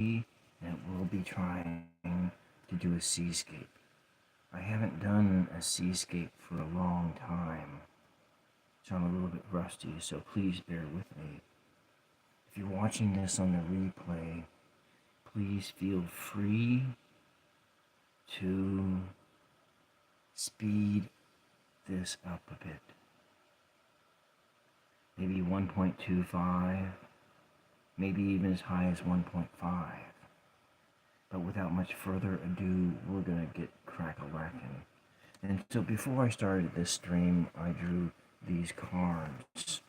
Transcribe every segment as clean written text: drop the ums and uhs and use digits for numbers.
and we'll be trying to do a seascape. I haven't done a seascape for a long time, so I'm a little bit rusty, so please bear with me. If you're watching this on the replay, please feel free to speed this up a bit. Maybe 1.25, maybe even as high as 1.5. But without much further ado, we're gonna get crack-a-lackin'. And so before I started this stream, I drew these cards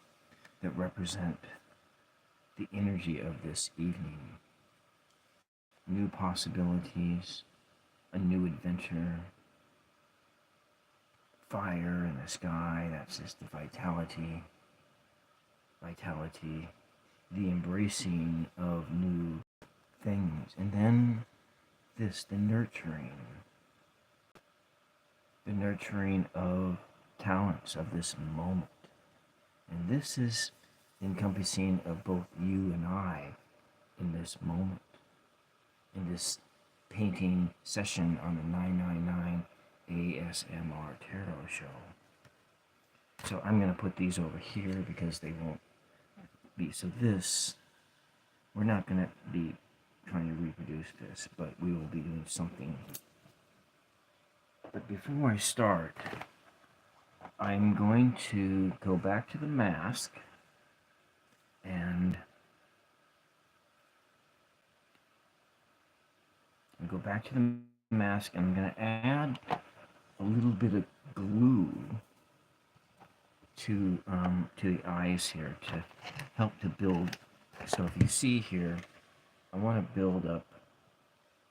that represent the energy of this evening. New possibilities, a new adventure, fire in the sky, that's just the vitality, the embracing of new things. And then this, the nurturing of talents of this moment. And this is encompassing of both you and I in this moment, in this painting session on the 999 ASMR Tarot Show. So I'm going to put these over here because they won't be. So this, we're not going to be trying to reproduce this, but we will be doing something. But before I start, I'm going to go back to the mask and go back to the mask, and I'm going to add a little bit of glue to the eyes here to help to build. So if you see here, I want to build up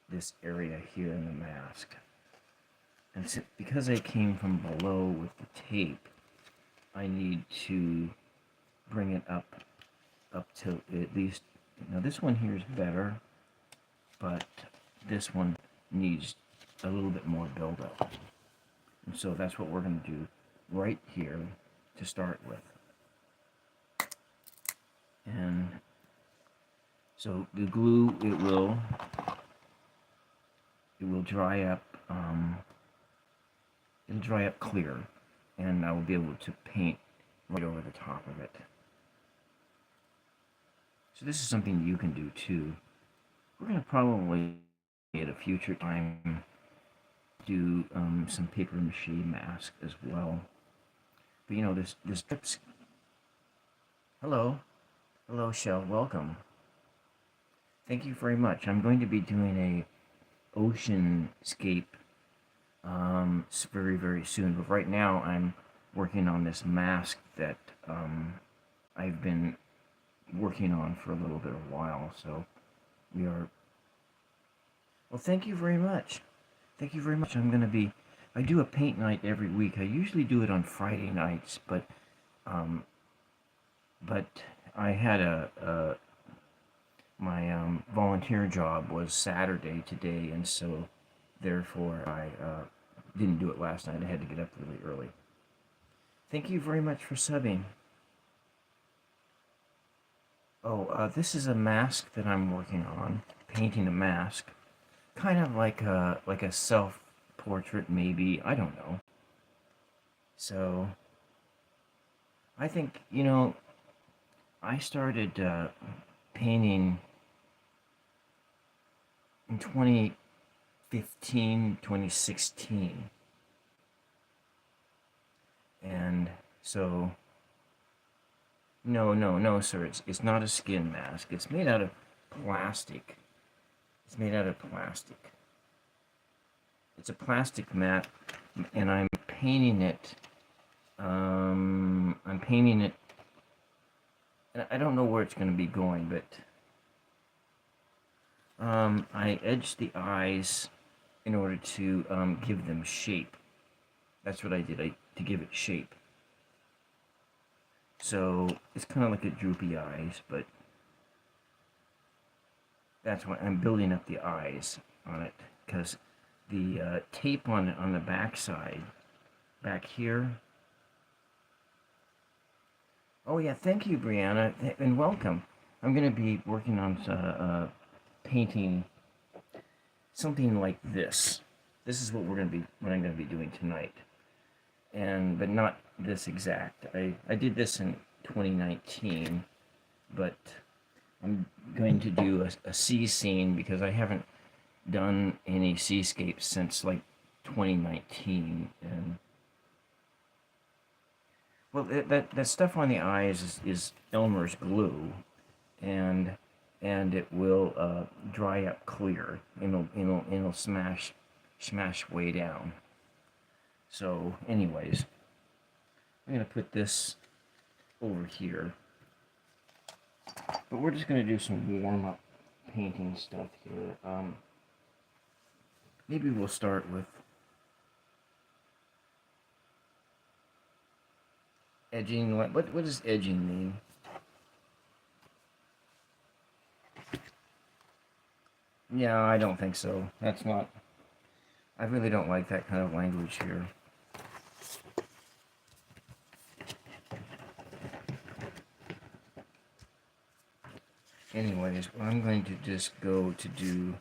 this area here in the mask. And so because I came from below with the tape, I need to bring it up to at least, now this one here is better, but this one needs a little bit more buildup. And so that's what we're going to do right here to start with. And so the glue, it will dry up. It'll dry up clear, and I will be able to paint right over the top of it. So this is something you can do too. We're going to probably at a future time do some paper mache mask as well. But you know, this trips. Hello, Shell. Welcome. Thank you very much. I'm going to be doing a oceanscape very, very soon. But right now, I'm working on this mask that I've been working on for a little bit of a while. So we are. Well, thank you very much. Thank you very much. I do a paint night every week. I usually do it on Friday nights, but I had my volunteer job was Saturday today, and so therefore I didn't do it last night. I had to get up really early. Thank you very much for subbing. Oh, this is a mask that I'm working on, painting a mask. Kind of like a self-portrait, maybe. I don't know. So, I think, you know, I started painting in 2015, 2016. And so, no, sir, it's not a skin mask. It's made out of plastic. It's made out of plastic. It's a plastic mat, and I'm painting it. And I don't know where it's going to be going, but I edged the eyes in order to give them shape. That's what I did, to give it shape. So it's kind of like a droopy eyes, but that's why I'm building up the eyes on it, because the tape on the back side, back here. Oh yeah, thank you, Brianna, and welcome. I'm going to be working on painting something like this. This is what I'm going to be doing tonight. But not this exact. I did this in 2019, but I'm going to do a sea scene because I haven't done any seascapes since like 2019. And well, that stuff on the eyes is Elmer's glue, and it will dry up clear. It'll smash way down. So, anyways, I'm gonna put this over here, but we're just gonna do some warm up painting stuff here. Maybe we'll start with edging. What does edging mean? Yeah, I don't think so. That's not. I really don't like that kind of language here. Anyways, I'm going to just go to do.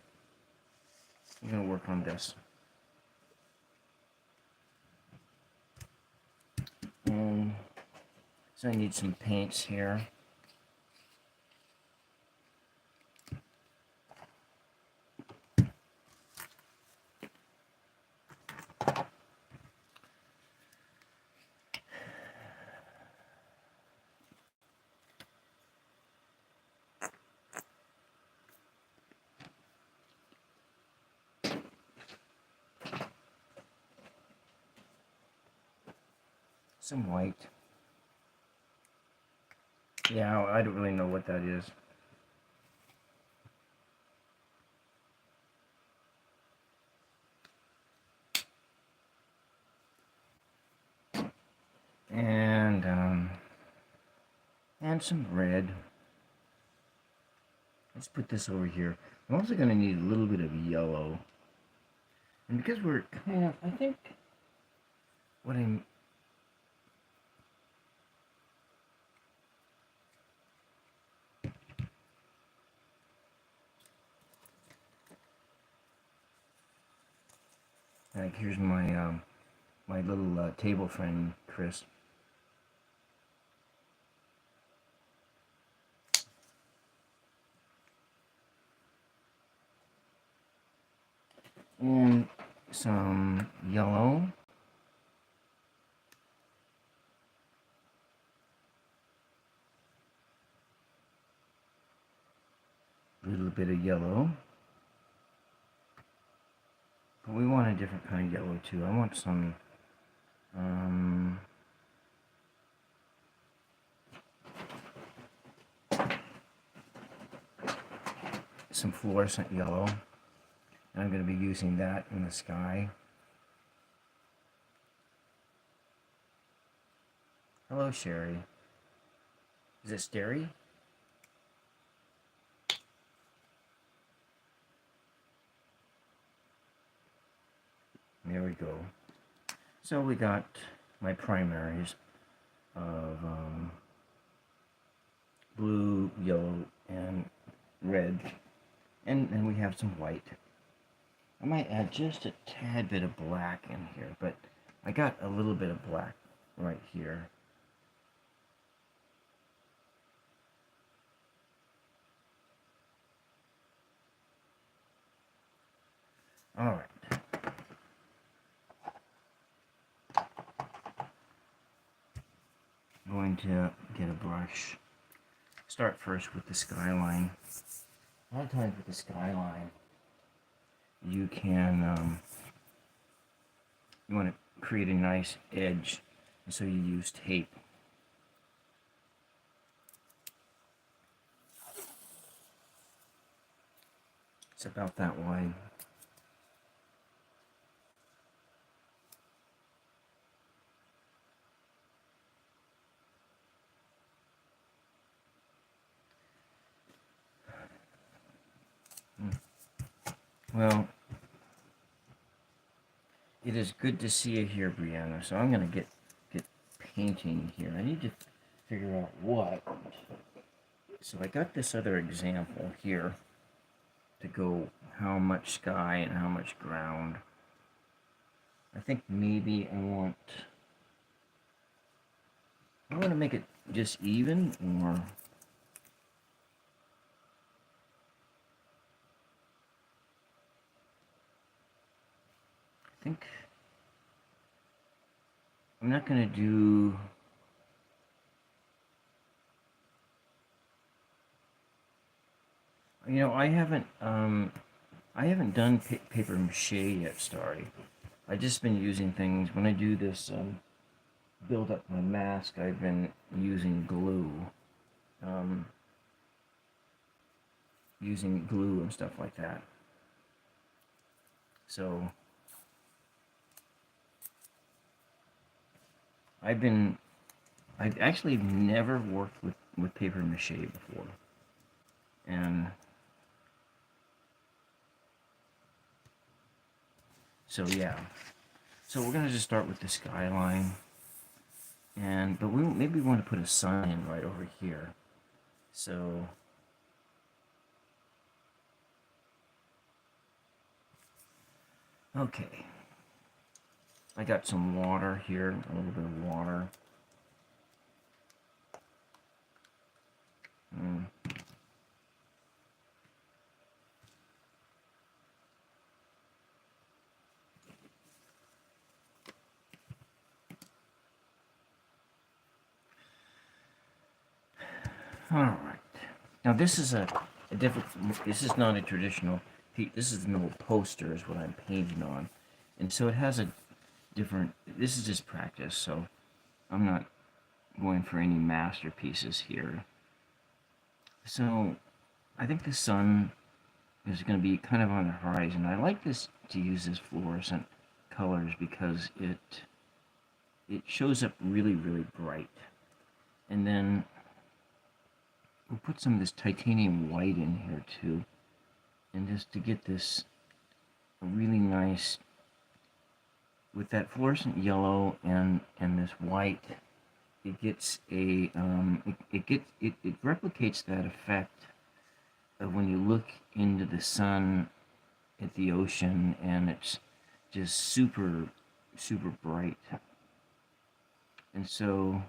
I'm going to work on this. So I need some paints here. Some white. Yeah, I don't really know what that is. And some red. Let's put this over here. I'm also going to need a little bit of yellow. And because we're kind of, I think, what I'm... Like, here's my, my little table friend, Chris. And some yellow. A little bit of yellow. But we want a different kind of yellow too. I want some fluorescent yellow. And I'm going to be using that in the sky. Hello, Sherry. Is it Sterry? There we go. So we got my primaries of blue, yellow, and red. And we have some white. I might add just a tad bit of black in here, but I got a little bit of black right here. All right. I'm going to get a brush. Start first with the skyline. A lot of times with the skyline, you can, you want to create a nice edge, and so you use tape. It's about that wide. Well, it is good to see you here, Brianna. So I'm going to get painting here. I need to figure out what. So I got this other example here. to go how much sky and how much ground. I think maybe I want to make it just even, or I think I'm not going to do. You know, I haven't done paper mache yet, Starry. I've just been using things. When I do this build up my mask, I've been using glue. Using glue and stuff like that. So I've actually never worked with paper mache before. And so yeah. So we're gonna just start with the skyline. But maybe we want to put a sun in right over here. So okay. I got some water here, a little bit of water. All right. Now this is a different. This is not a traditional. This is the little poster is what I'm painting on, and so it has a different. This is just practice, so I'm not going for any masterpieces here. So I think the sun is going to be kind of on the horizon. I like this to use this fluorescent colors because it shows up really, really bright. And then we'll put some of this titanium white in here too, and just to get this really nice with that fluorescent yellow and this white. It gets a it replicates that effect of when you look into the sun at the ocean and it's just super bright. And so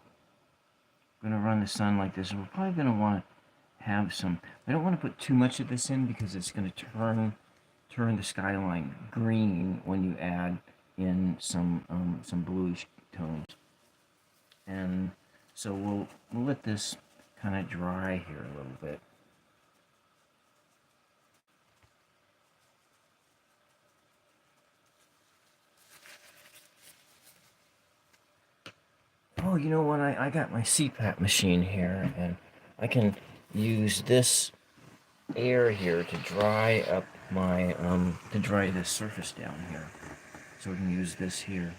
I'm going to run the sun like this, and we're probably going to want to have some. I don't want to put too much of this in because it's going to turn the skyline green when you add in some bluish tones. And so we'll let this kind of dry here a little bit. Oh, you know what? I got my CPAP machine here, and I can use this air here to dry up my to dry this surface down here. So we can use this here.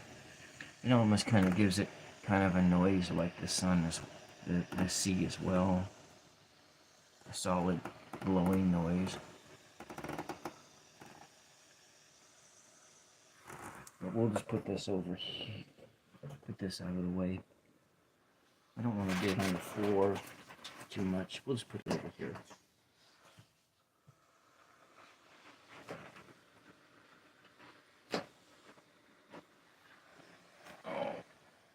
It almost kind of gives it kind of a noise like the sun is the sea as well. A solid blowing noise. But we'll just put this over here. Put this out of the way. I don't want to get on the floor too much. We'll just put it over here. Oh,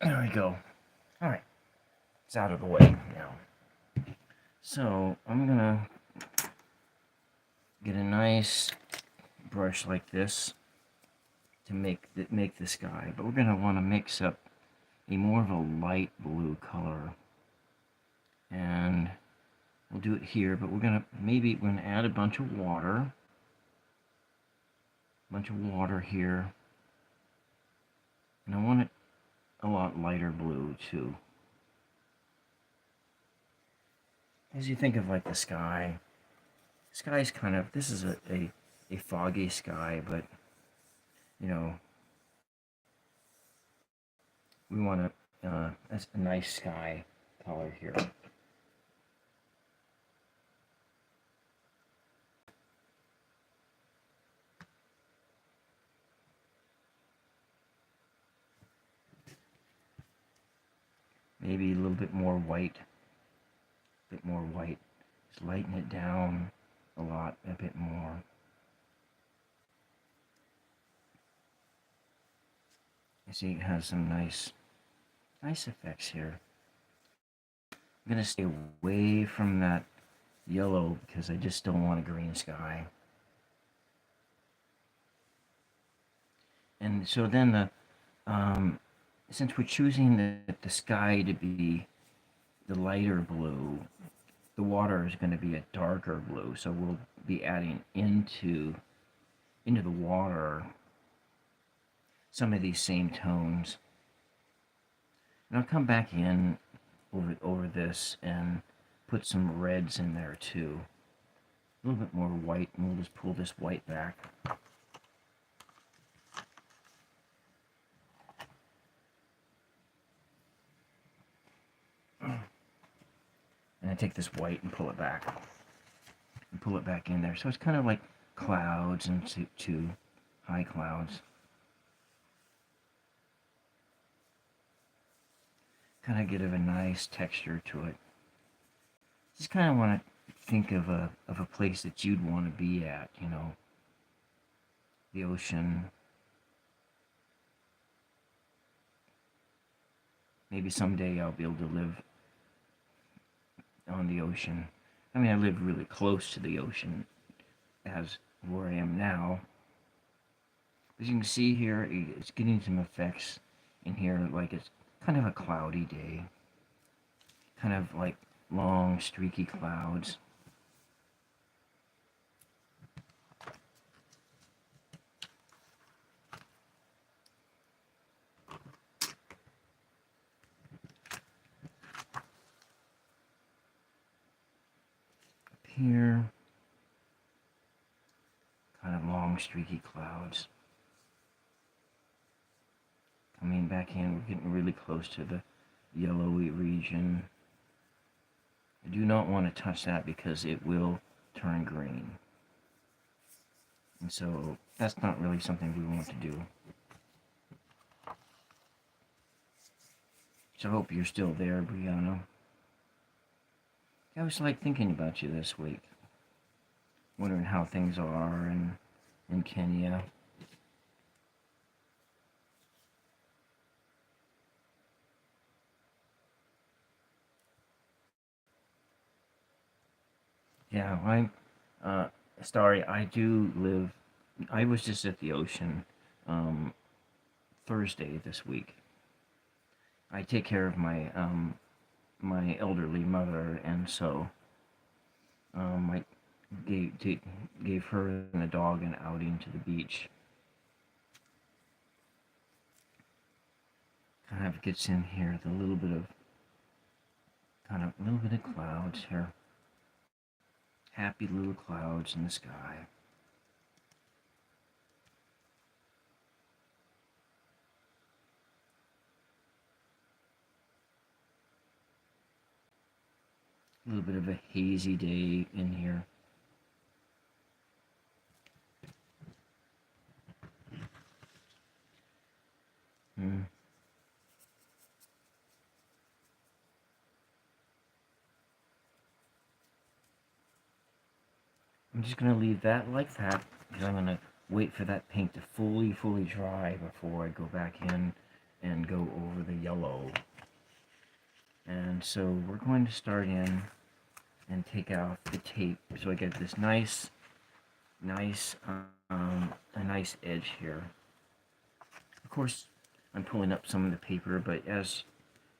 there we go. All right, it's out of the way now. So I'm gonna get a nice brush like this to make the sky, but we're gonna want to mix up a more of a light blue color, and we'll do it here. But we're gonna add a bunch of water here, and I want it a lot lighter blue too. As you think of like the sky, sky's kind of, this is a foggy sky, but you know, we want a nice sky color here. Maybe a little bit more white. Just lighten it down. a bit more. You see it has some nice effects here. I'm going to stay away from that yellow because I just don't want a green sky. And so then since we're choosing the sky to be the lighter blue, the water is going to be a darker blue. So we'll be adding into the water some of these same tones. And I'll come back in over this and put some reds in there too. A little bit more white, and we'll just pull this white back. And I take this white and pull it back. And pull it back in there. So it's kind of like clouds and two high clouds. Kind of get a nice texture to it. Just kind of want to think of a place that you'd want to be at, you know. The ocean. Maybe someday I'll be able to live on the ocean. I mean, I live really close to the ocean as where I am now. As you can see here, it's getting some effects in here, like it's kind of a cloudy day. Kind of like long, streaky clouds. Up here, kind of long, streaky clouds. Coming back in, we're getting really close to the yellowy region. I do not want to touch that because it will turn green. And so that's not really something we want to do. So I hope you're still there, Brianna. I was like thinking about you this week. Wondering how things are in Kenya. Yeah, Starry, I do live, I was just at the ocean Thursday this week. I take care of my my elderly mother, and so I gave her and the dog an outing to the beach. Kind of gets in here with a little bit of clouds here. Happy little clouds in the sky. A little bit of a hazy day in here. I'm just going to leave that like that because I'm going to wait for that paint to fully dry before I go back in and go over the yellow. And so we're going to start in and take out the tape so I get this a nice edge here. Of course, I'm pulling up some of the paper, but as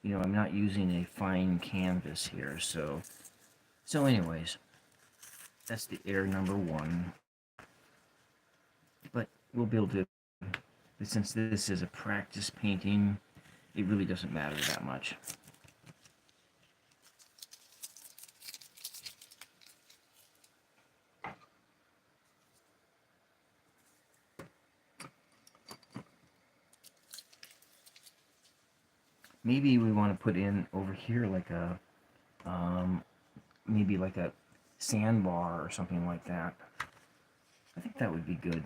you know, I'm not using a fine canvas here, so anyways, that's the air number 1. But we'll be able to, but since this is a practice painting, it really doesn't matter that much. Maybe we want to put in over here like a, maybe like a sandbar or something like that. I think that would be good.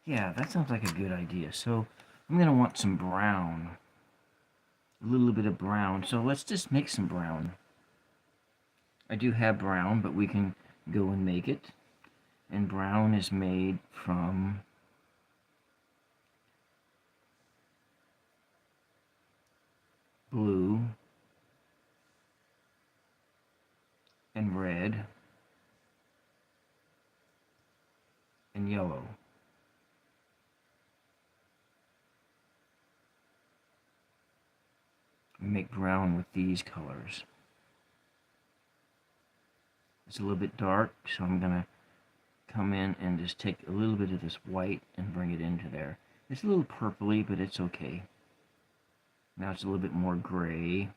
Yeah, that sounds like a good idea. So I'm going to want some brown. A little bit of brown. So let's just make some brown. I do have brown, but we can go and make it. And brown is made from blue and red and yellow. We make brown with these colors. It's a little bit dark, so I'm going to come in and just take a little bit of this white and bring it into there. It's a little purpley, but it's okay. Now it's a little bit more gray.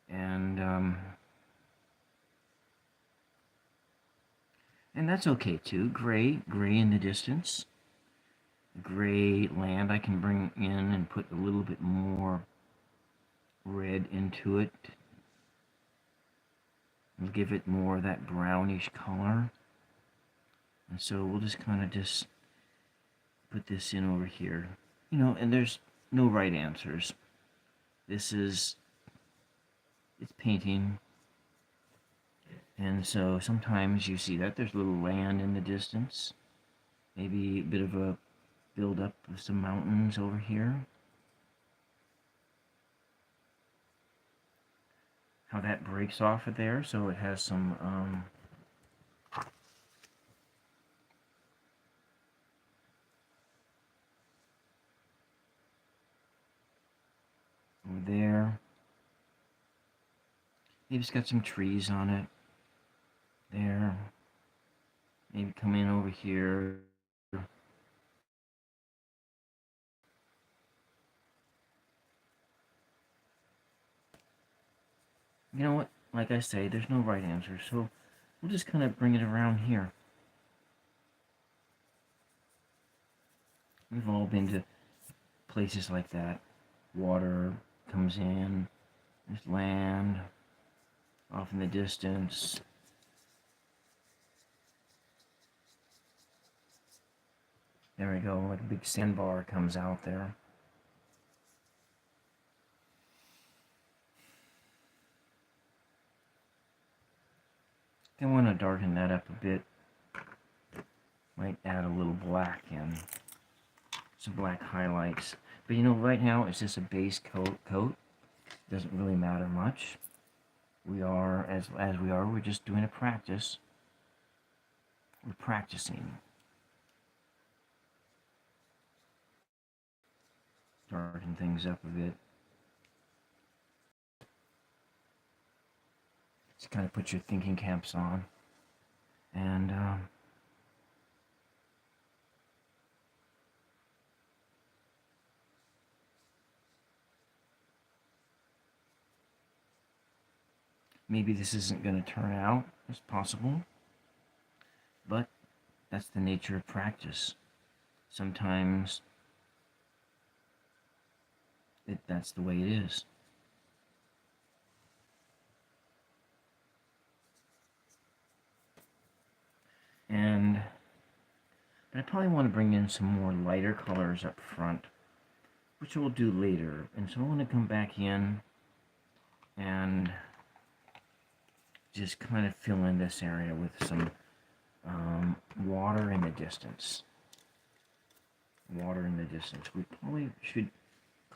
And that's okay too. Gray in the distance. Gray land I can bring in and put a little bit more red into it. And give it more of that brownish color. And so we'll just kind of just put this in over here. You know, and there's no right answers. It's painting. And so sometimes you see that there's a little land in the distance. Maybe a bit of a build-up of some mountains over here. How that breaks off of there, so it has some over there. Maybe it's got some trees on it. There. Maybe come in over here. You know what? Like I say, there's no right answer, so we'll just kind of bring it around here. We've all been to places like that. Water comes in, there's land off in the distance. There we go, like a big sandbar comes out there. I want to darken that up a bit. Might add a little black in. Some black highlights. But you know, right now it's just a base coat. Doesn't really matter much. We are, as we are, we're just doing a practice. We're practicing. Darken things up a bit. Just kind of put your thinking caps on. And maybe this isn't going to turn out as possible, but that's the nature of practice. Sometimes that's the way it is. But I probably want to bring in some more lighter colors up front, which we'll do later. And so I want to come back in and just kind of fill in this area with some water in the distance. Water in the distance. We probably should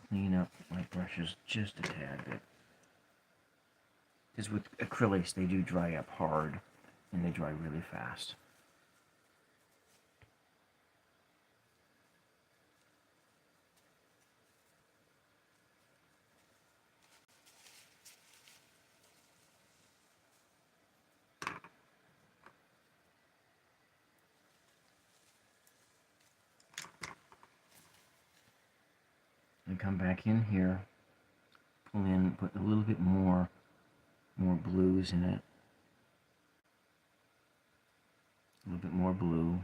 clean up my brushes just a tad bit. Because with acrylics, they do dry up hard and they dry really fast. And come back in here, pull in, put a little bit more blues in it. A little bit more blue.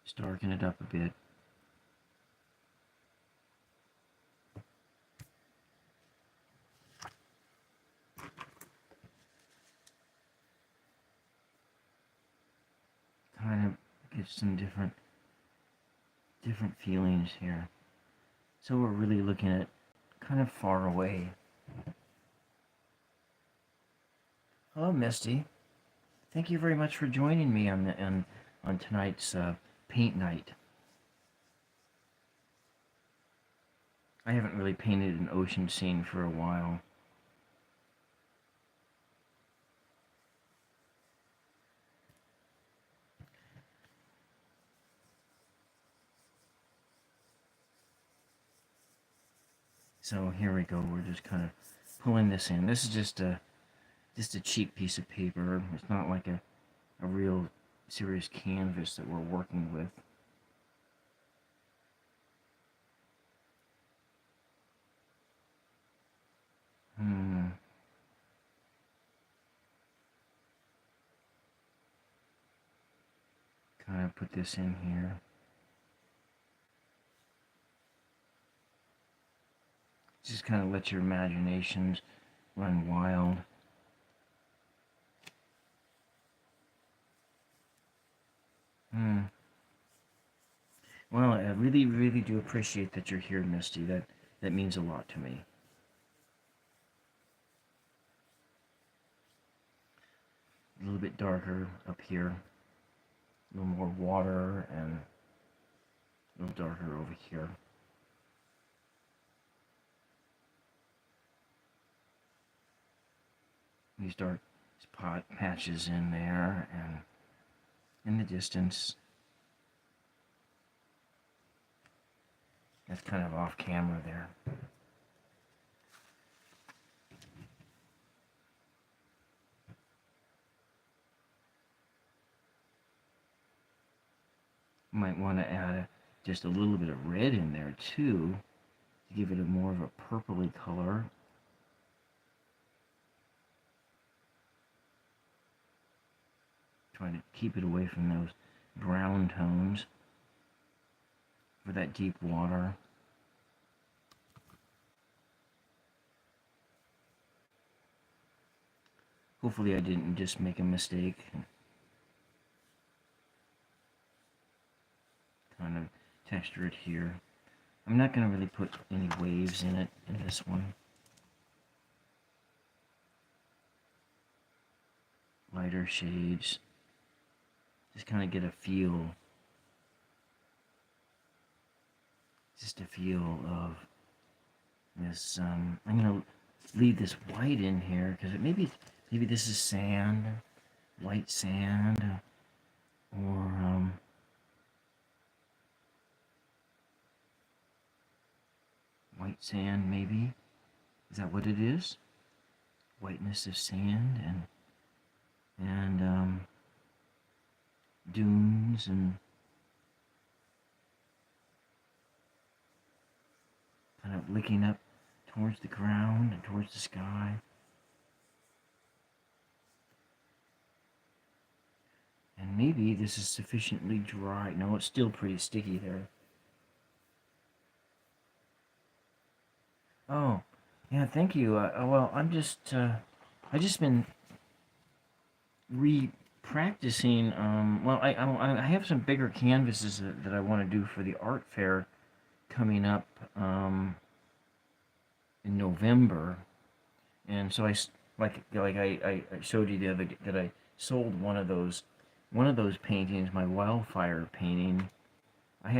Just darken it up a bit. Kind of get some different feelings here. So we're really looking at kind of far away. Hello, Misty. thank you very much for joining me on tonight's paint night. I haven't really painted an ocean scene for a while. So here we go. We're just kind of pulling this in. This is just a cheap piece of paper. It's not like a real serious canvas that we're working with. Kind of put this in here. Just kind of let your imaginations run wild. Well, I really, really do appreciate that you're here, Misty. That means a lot to me. A little bit darker up here. A little more water and a little darker over here. These dark spot patches in there and in the distance. That's kind of off camera there. Might want to add just a little bit of red in there too, to give it a more of a purpley color. Trying to keep it away from those brown tones for that deep water. Hopefully I didn't just make a mistake. Kind of texture it here. I'm not going to really put any waves in it in this one. Lighter shades. Just kind of get a feel. Just a feel of this. I'm going to leave this white in here because maybe this is sand, white sand, or white sand maybe. Is that what it is? Whiteness of sand and dunes and kind of licking up towards the ground and towards the sky. And maybe this is sufficiently dry. No, it's still pretty sticky there. Oh, yeah, thank you. Well, I just been practicing. Well, I have some bigger canvases that I want to do for the art fair coming up in November, and so I showed you the other day that I sold one of those paintings, my wildfire painting. I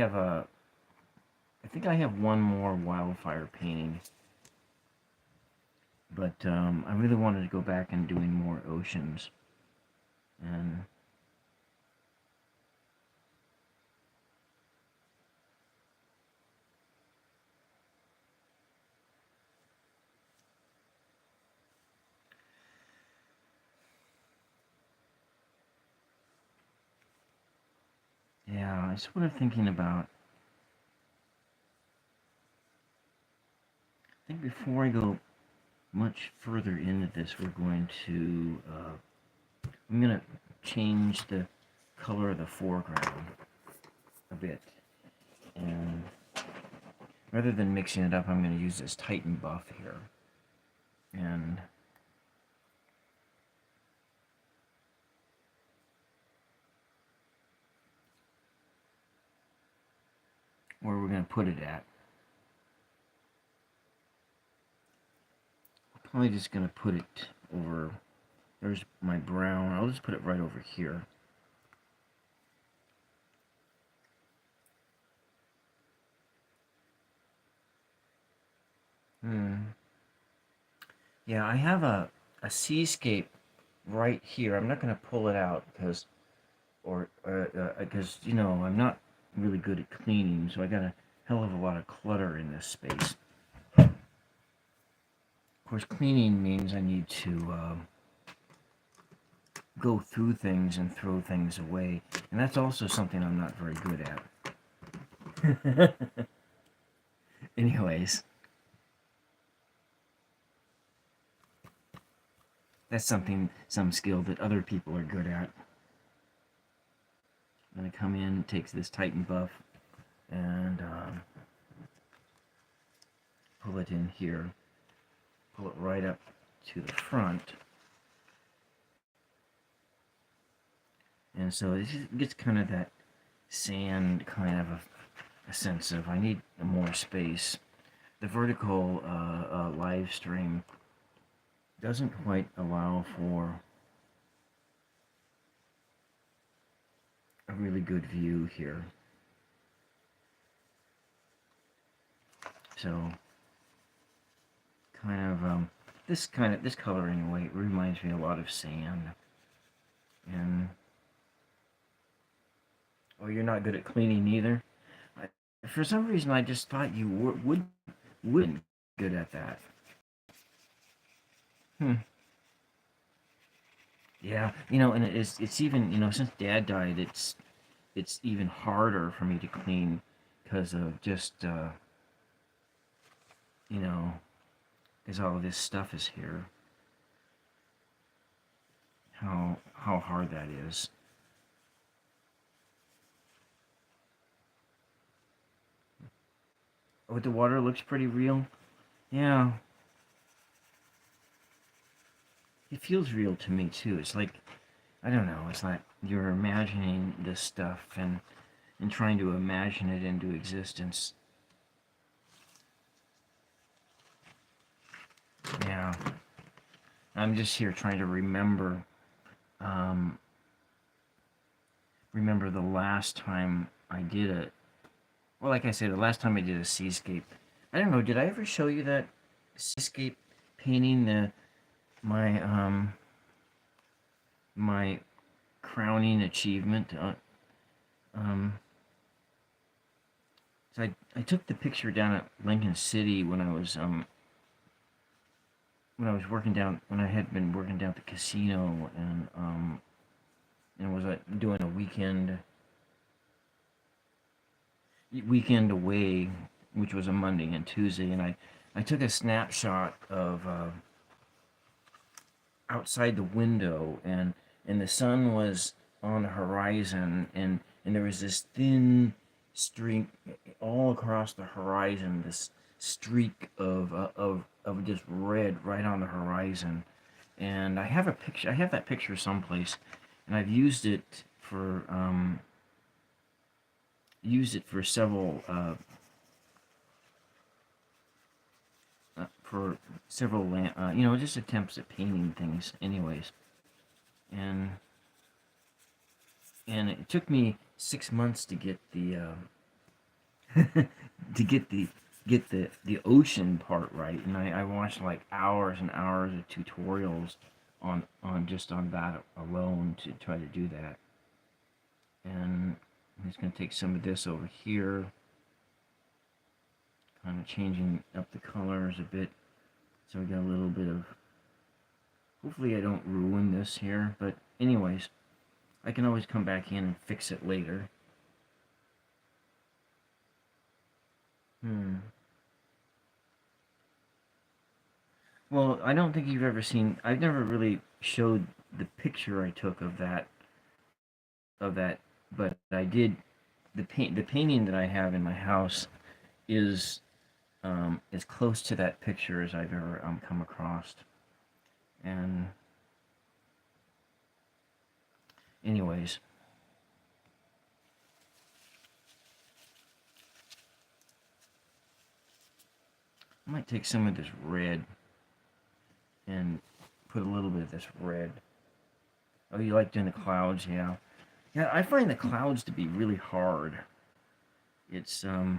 think I have one more wildfire painting, but I really wanted to go back and doing more oceans. And yeah, I was sort of thinking about, I think before I go much further into this, we're going to I'm going to change the color of the foreground a bit. And rather than mixing it up, I'm going to use this Titan buff here. And where we're going to put it at. I'm probably just going to put it over There's my brown. I'll just put it right over here. Yeah, I have a seascape right here. I'm not going to pull it out because, you know, I'm not really good at cleaning, so I got a hell of a lot of clutter in this space. Of course, cleaning means I need to go through things and throw things away, and that's also something I'm not very good at. Anyways, that's some skill that other people are good at. I'm going to come in, takes this Titan buff, and pull it in here. Pull it right up to the front. And so it gets kind of that sand kind of a sense of, I need more space. The vertical live stream doesn't quite allow for a really good view here. So this color anyway reminds me a lot of sand. And oh, you're not good at cleaning either. For some reason, I just thought you wouldn't good at that. Yeah, you know, and it's even, you know, since Dad died, it's even harder for me to clean because of just you know, because all of this stuff is here. How hard that is. Oh, the water looks pretty real. Yeah, it feels real to me too. It's like, I don't know. It's like you're imagining this stuff and trying to imagine it into existence. Yeah, I'm just here trying to remember remember the last time I did it. Well, like I said, the last time I did a seascape. I don't know. Did I ever show you that seascape painting? My crowning achievement. So I took the picture down at Lincoln City when I was working down, when I had been working down at the casino, and was doing a weekend away, which was a Monday and Tuesday, and I took a snapshot of outside the window, and the sun was on the horizon, and there was this thin streak all across the horizon, this streak of just red right on the horizon. And I have a picture. I have that picture someplace, and I've used it for several you know, just attempts at painting things anyways. And it took me 6 months to get the to get the ocean part right, and I watched like hours and hours of tutorials on just on that alone to try to do that. And I'm just going to take some of this over here, kind of changing up the colors a bit, so we got a little bit of, hopefully I don't ruin this here, but anyways, I can always come back in and fix it later. Well, I don't think you've ever seen, I've never really showed the picture I took of that, but I did, the painting that I have in my house is as close to that picture as I've ever come across. And anyways, I might take some of this red and put a little bit of this red Oh, you like doing the clouds, yeah. Yeah, I find the clouds to be really hard. It's yeah,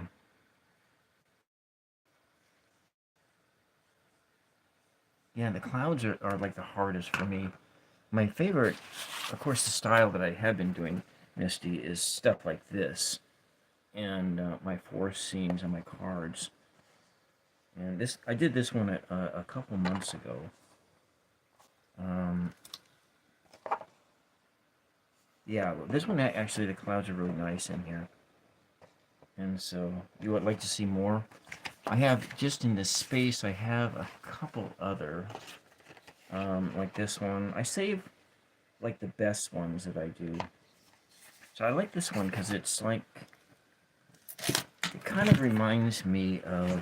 the clouds are like the hardest for me. My favorite, of course, the style that I have been doing, Misty, is stuff like this, and my forest scenes on my cards. And this, I did this one a couple months ago. Um, yeah, this one actually the clouds are really nice in here. And so you would like to see more? I have just in this space. I have a couple other, like this one. I save like the best ones that I do. So I like this one because it's like it kind of reminds me of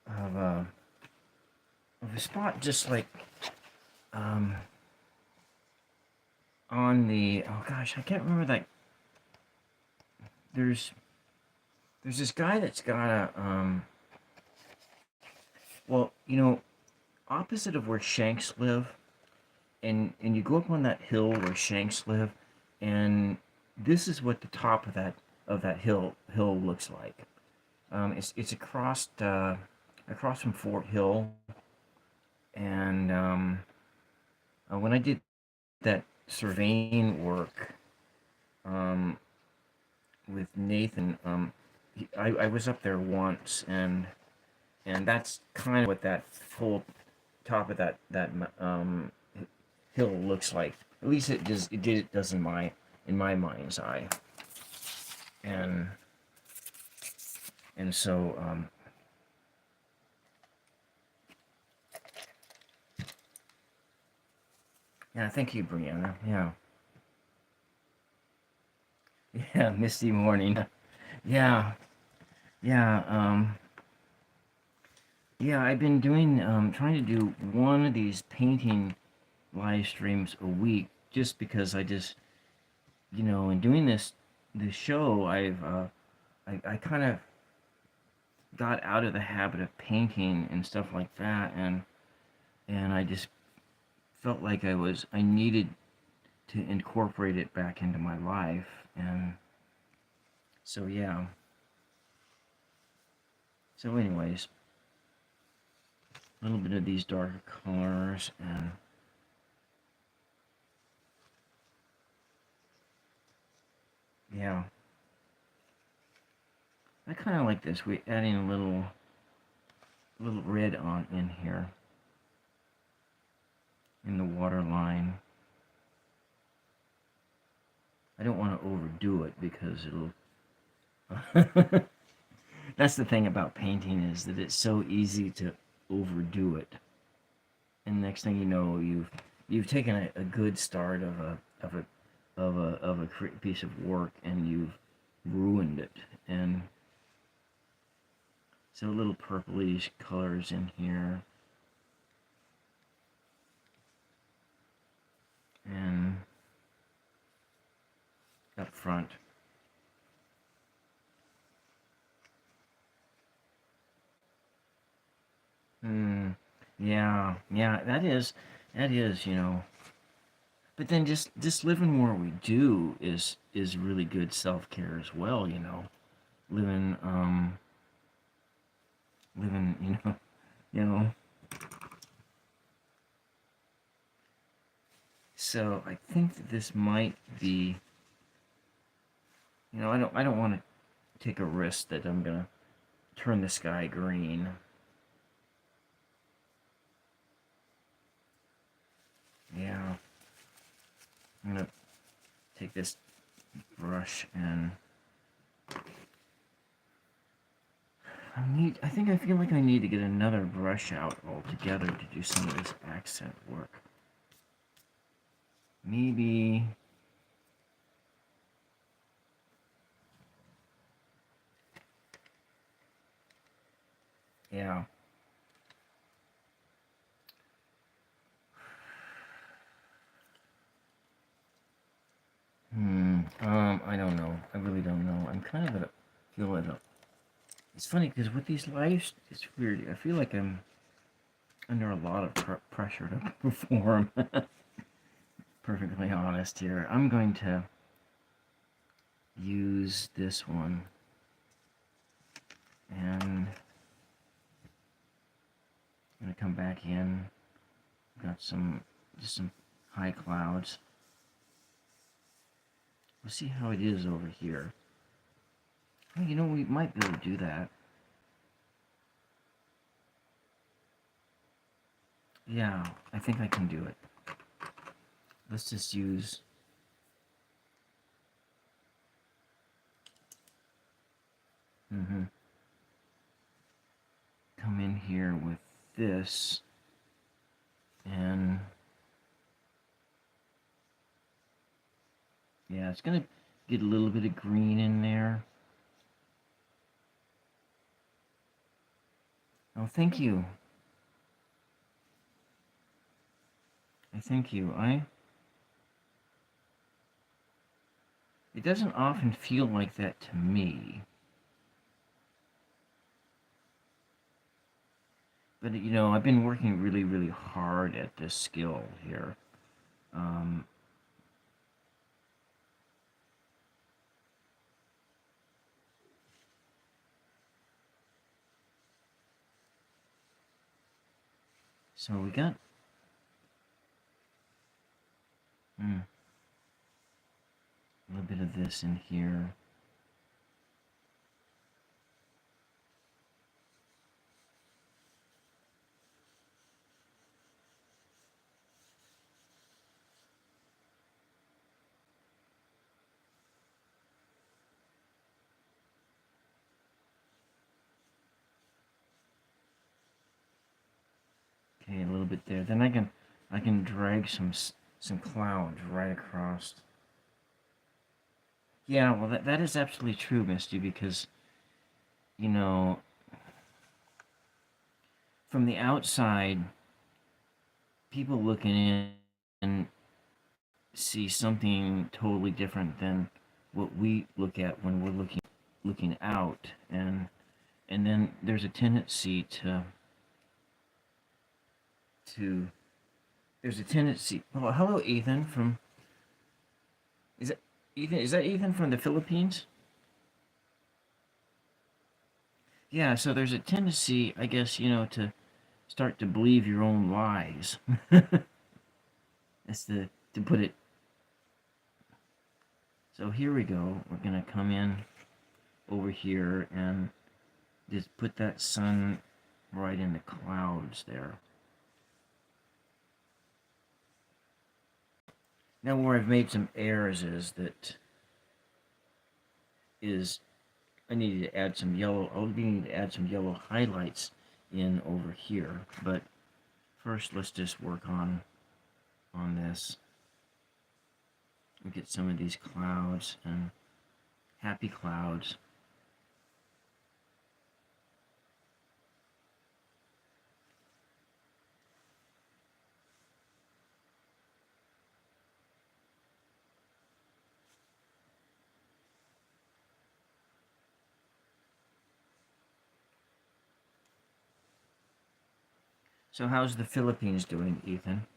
uh, of a spot just like um, on the, oh gosh, I can't remember that. There's this guy that's got a well, you know, opposite of where Shanks live, and you go up on that hill where Shanks live, and this is what the top of that hill looks like. It's across from Fort Hill, and when I did that surveying work um, with Nathan, I was up there once, and that's kind of what that full top of that hill looks like. At least it does in my mind's eye, and so yeah, thank you, Brianna. Yeah, yeah, misty morning. Yeah, yeah, yeah. I've been doing trying to do one of these painting live streams a week, just because I just, in doing this show, I kind of got out of the habit of painting and stuff like that, and I just felt like I needed to incorporate it back into my life, and so yeah. So anyways, a little bit of these darker colors, and yeah, I kind of like this. We adding a little red on in here in the water line. I don't want to overdo it because it'll. That's the thing about painting, is that it's so easy to overdo it, and next thing you know, you've taken a good start of a piece of work, and you've ruined it. And so little purplish colors in here, and up front. Hmm. Yeah, yeah, that is, But then just living where we do is really good self-care as well, Living living, you know. So I think that this might be, I don't want to take a risk that I'm gonna turn the sky green. Yeah, I'm gonna take this brush, and I feel like I need to get another brush out altogether to do some of this accent work. Maybe, yeah. I don't know. I really don't know. I'm kind of feel at a It's funny because with these lives, it's weird. I feel like I'm under a lot of pressure to perform. Perfectly honest here. I'm going to use this one, and I'm going to come back in. Got just some high clouds. We'll see how it is over here. Oh, you know, we might be able to do that. Yeah, I think I can do it. Let's just use... Come in here with this, and yeah, it's gonna get a little bit of green in there. Oh, thank you. Thank you. It doesn't often feel like that to me. But, you know, I've been working really, really hard at this skill here. So we got... a little bit of this in here. Okay, a little bit there. Then I can drag some clouds right across. Yeah, well, that is absolutely true, Misty, because, you know, from the outside, people looking in and see something totally different than what we look at when we're looking out, and then there's a tendency to there's a tendency. Oh, hello, Ethan from... Is it Ethan? Is that Ethan from the Philippines? Yeah. So there's a tendency, I guess, you know, to start to believe your own lies. That's to put it. So here we go. We're gonna come in over here and just put that sun right in the clouds there. Now where I've made some errors is I needed to add some yellow. I'll need to add some yellow highlights in over here. But first, let's just work on this. We get some of these clouds and happy clouds. So how's the Philippines doing, Ethan?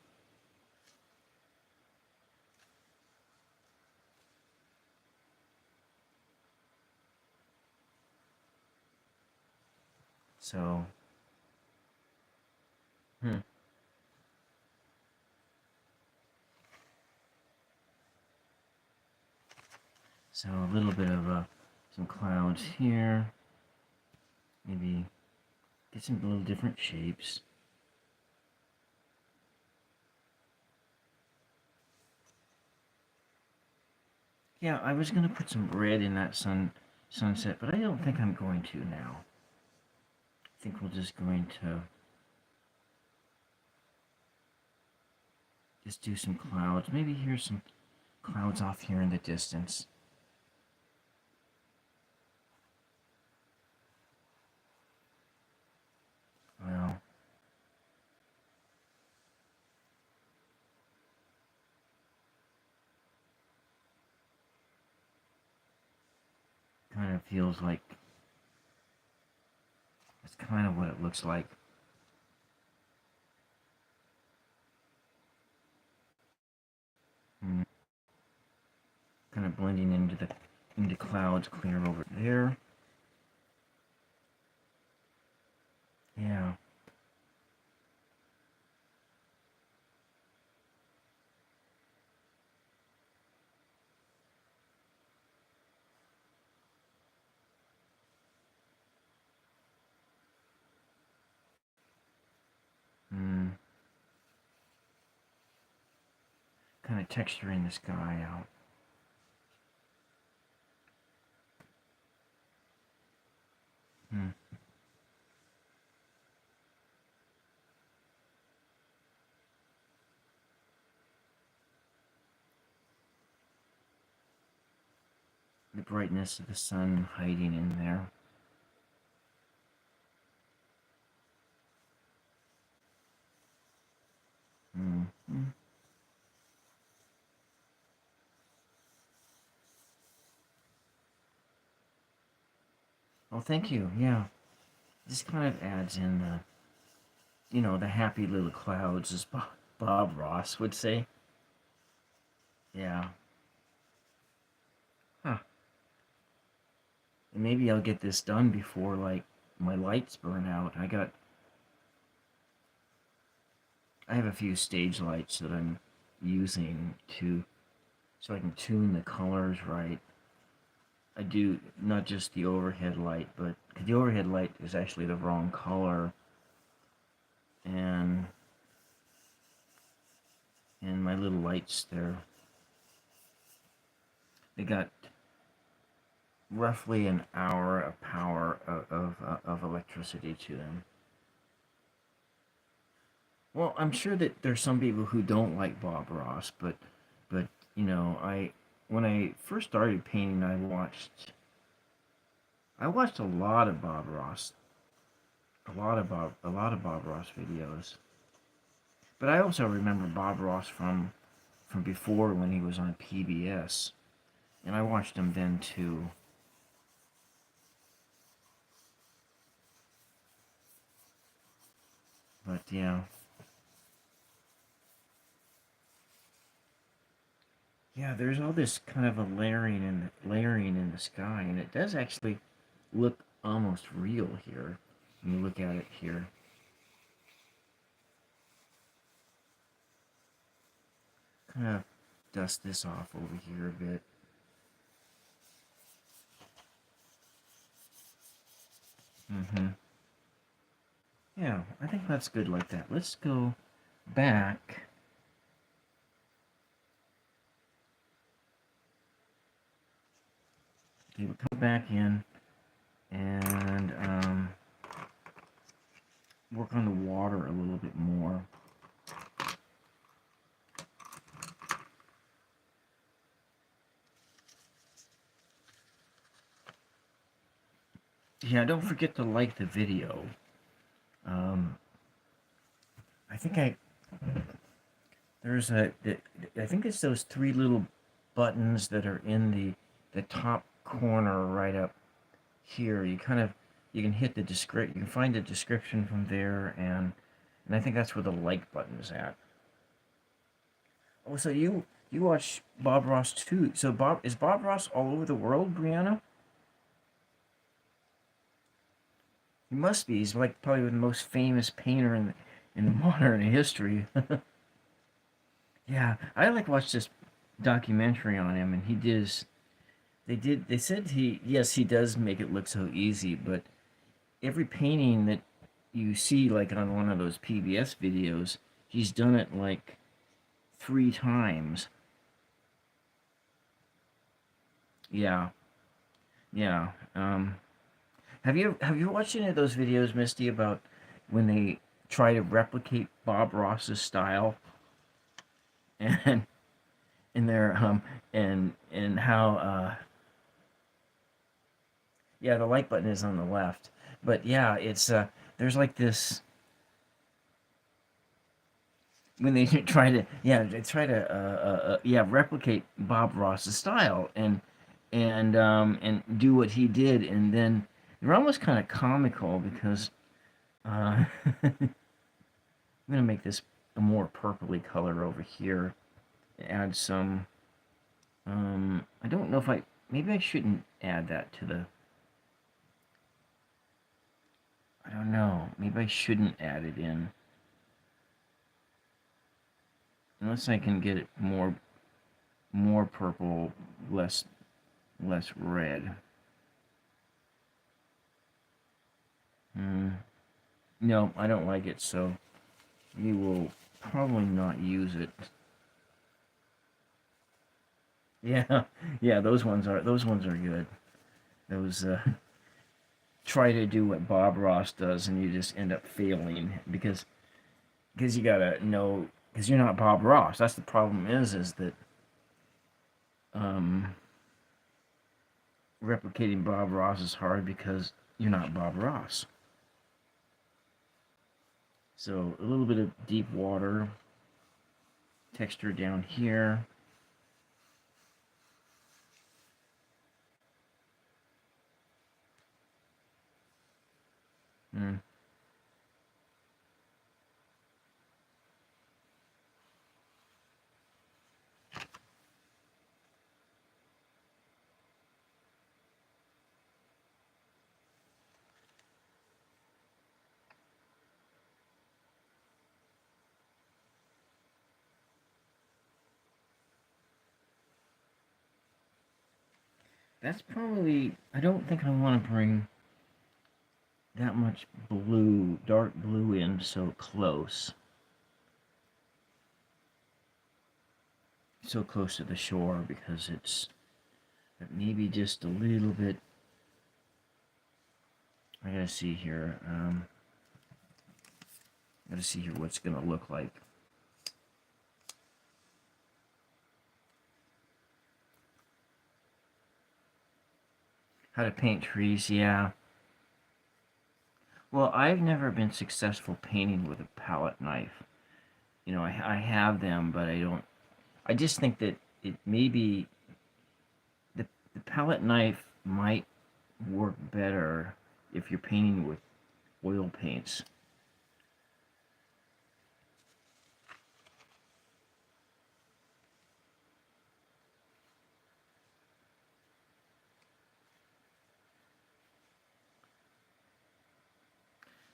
So, so a little bit of some clouds here. Maybe get some little different shapes. Yeah, I was gonna put some red in that sunset, but I don't think I'm going to now. I think we're just going to just do some clouds. Maybe here's some clouds off here in the distance. Well, kind of feels like That's kind of what it looks like. Kind of blending into clouds clear over there. Yeah. Kind of texturing the sky out. The brightness of the sun hiding in there. Oh, thank you. Yeah. This kind of adds in the happy little clouds, as Bob Ross would say. Yeah. Huh. And maybe I'll get this done before, like, my lights burn out. I have a few stage lights that I'm using so I can tune the colors right. I do not just the overhead light, but the overhead light is actually the wrong color, and my little lights there, they got roughly an hour of power of electricity to them. Well, I'm sure that there's some people who don't like Bob Ross, but when I first started painting, I watched a lot of Bob Ross, a lot of Bob Ross videos. But I also remember Bob Ross from before, when he was on PBS, and I watched him then too. But yeah. Yeah, there's all this kind of a layering in the sky, and it does actually look almost real here when you look at it here. Kind of dust this off over here a bit. Yeah, I think that's good like that. Let's go back. Okay, we'll come back in and work on the water a little bit more. Yeah, don't forget to like the video. I think I think it's those three little buttons that are in the top corner right up here. You can hit the description. You can find the description from there, and I think that's where the like button is at. Oh, so you watch Bob Ross too? So is Bob Ross all over the world, Brianna? He must be. He's like probably the most famous painter in modern history. Yeah, I like watched this documentary on him, and they said he does make it look so easy, but every painting that you see, like on one of those PBS videos, he's done it like 3 times. Yeah. Yeah. Have you watched any of those videos, Misty, about when they try to replicate Bob Ross's style, and their and how yeah, the like button is on the left, but yeah, it's there's like this, when they try to replicate Bob Ross's style, and do what he did, and then they're almost kind of comical, because I'm gonna make this a more purpley color over here. Add some. I don't know if maybe I shouldn't add that to the. I don't know. Maybe I shouldn't add it in. Unless I can get it more purple, less red. No, I don't like it, so we will probably not use it. Yeah, yeah, those ones are good. Those try to do what Bob Ross does, and you just end up failing because you gotta know, because you're not Bob Ross. That's the problem. Is that um, replicating Bob Ross is hard because you're not Bob Ross. So a little bit of deep water texture down here. That's probably, I don't think I want to bring that much blue, dark blue in so close. So close to the shore because it's maybe just a little bit. I gotta see here. Gotta see here what's gonna look like. How to paint trees, yeah. Well, I've never been successful painting with a palette knife. You know, I have them, but I don't. I just think that it maybe the palette knife might work better if you're painting with oil paints.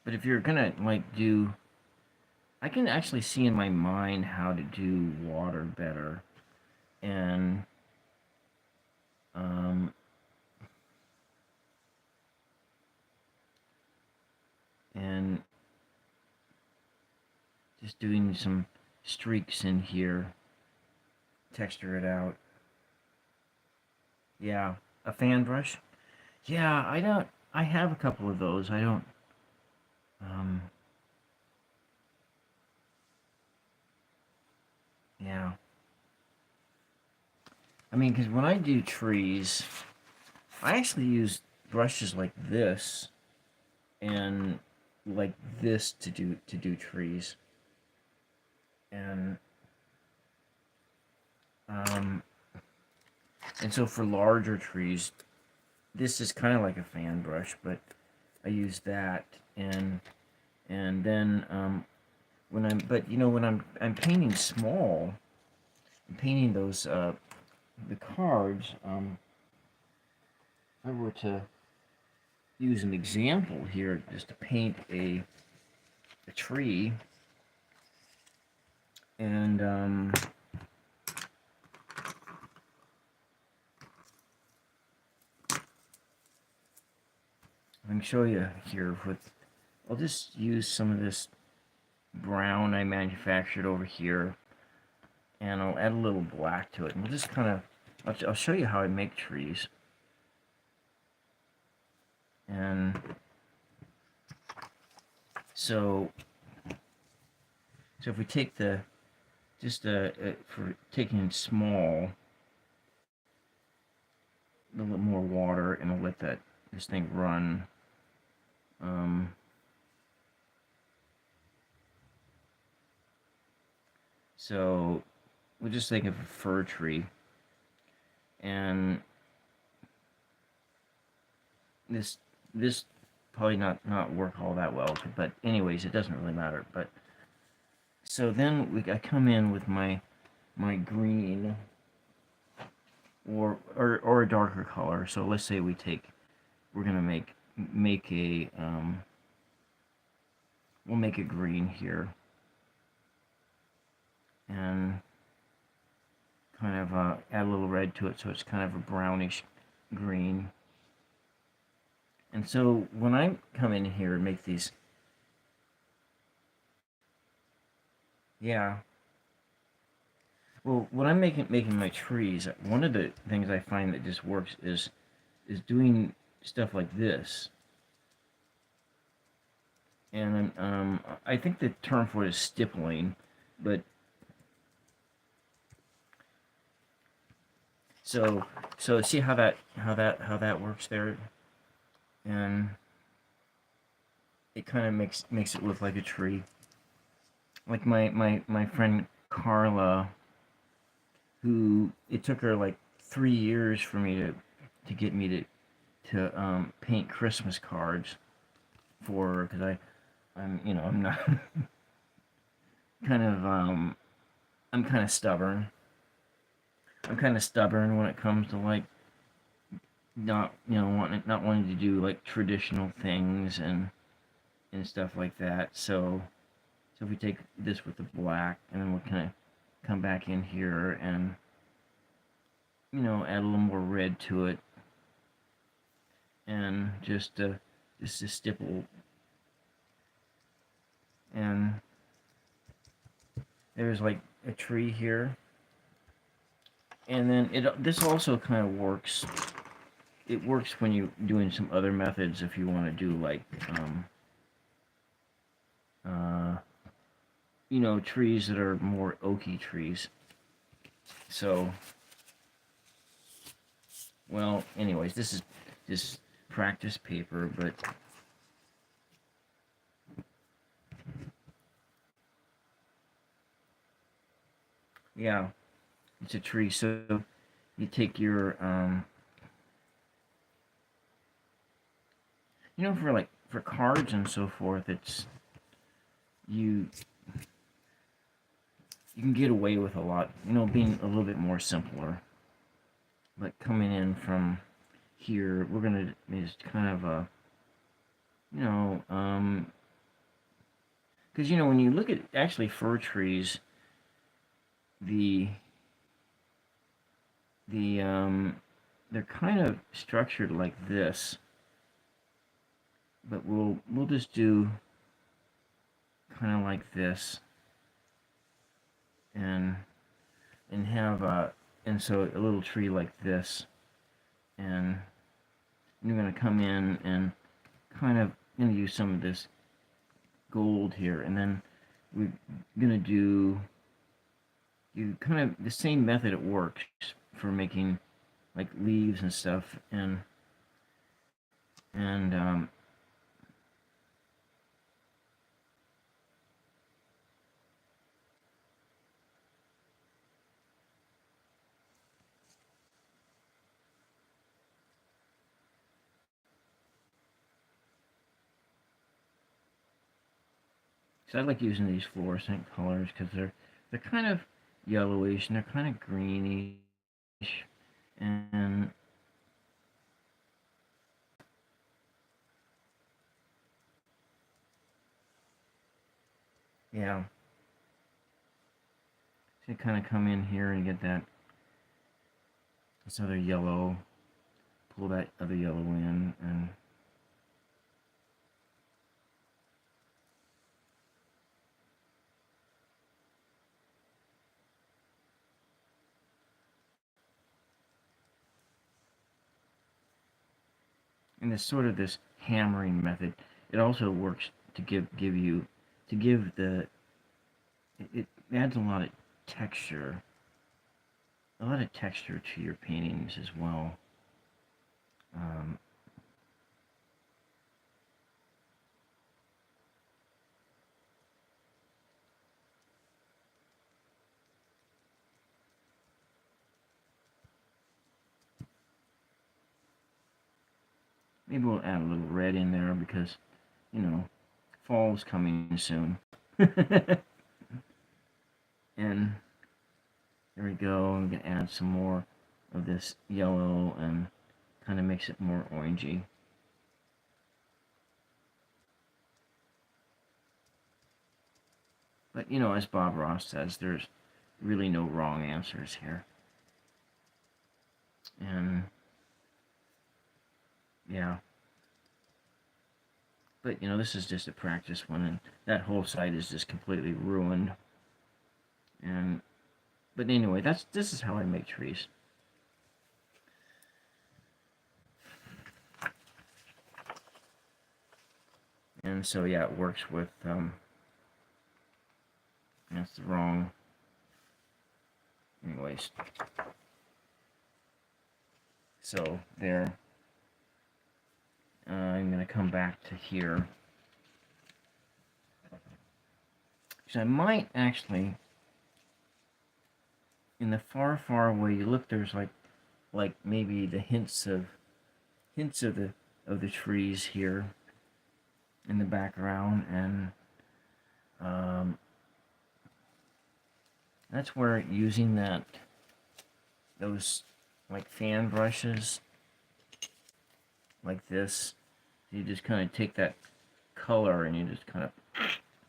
But if you're gonna like do, I can actually see in my mind how to do water better, and um, and just doing some streaks in here, texture it out. Yeah, a fan brush. Yeah, I don't. I have a couple of those. I don't. Um, yeah. I mean, because when I do trees, I actually use brushes like this and like this to do trees. And um, and so for larger trees, this is kind of like a fan brush, but I use that and then when I'm but you know when I'm painting small, I'm painting those the cards. If I were to use an example here, just to paint a tree, and I can show you here with. I'll just use some of this brown I manufactured over here, and I'll add a little black to it, and we'll just kind of. I'll show you how I make trees, and so if we take the just for taking small, a little more water, and I'll let this thing run. So we'll just think of a fir tree, and this probably not work all that well, but anyways, it doesn't really matter. But so then I come in with my green or a darker color. So let's say we're gonna make a we'll make a green here, and kind of add a little red to it, so it's kind of a brownish green. And so when I come in here and make these, yeah, well, when I'm making my trees, one of the things I find that just works is doing stuff like this. And I think the term for it is stippling, but so see how that works there, and it kind of makes it look like a tree. Like my friend Carla, who it took her like 3 years for me to get me to paint Christmas cards for her, because I'm not kind of I'm kind of stubborn. I'm kind of stubborn when it comes to like not not wanting to do like traditional things and stuff like that. So if we take this with the black, and then we'll kind of come back in here and add a little more red to it, and just a stipple, and there's like a tree here, and then this also kind of works. It works when you're doing some other methods, if you want to do like trees that are more oaky trees. So, well, anyways, this is just practice paper, but yeah, it's a tree. So you take your for cards and so forth, it's you can get away with a lot, being a little bit more simpler. But coming in from here, we're gonna just kind of because when you look at actually fir trees, the they're kind of structured like this, but we'll just do kind of like this, and have and so a little tree like this, and you're going to come in and kind of going to use some of this gold here, and then we're going to do kind of the same method it works for making like leaves and stuff, and so I like using these fluorescent colors because they're kind of yellowish and they're kind of greenish, and yeah, so you kind of come in here and get this other yellow, pull that other yellow in, and this sort of this hammering method. It also works to give the it adds texture a lot of texture to your paintings as well. Um, Maybe we'll add a little red in there because, you know, fall's coming soon. And there we go. I'm going to add some more of this yellow and kind of makes it more orangey. But, you know, as Bob Ross says, there's really no wrong answers here. And, yeah. But, you know, this is just a practice one, and that whole site is just completely ruined. And, but anyway, this is how I make trees. And so, yeah, it works with, that's the wrong, anyways. So, there. I'm going to come back to here. So I might actually, in the far, far away, you look, there's like maybe the hints of the trees here in the background, and that's where using those like fan brushes like this, you just kind of take that color and you just kind of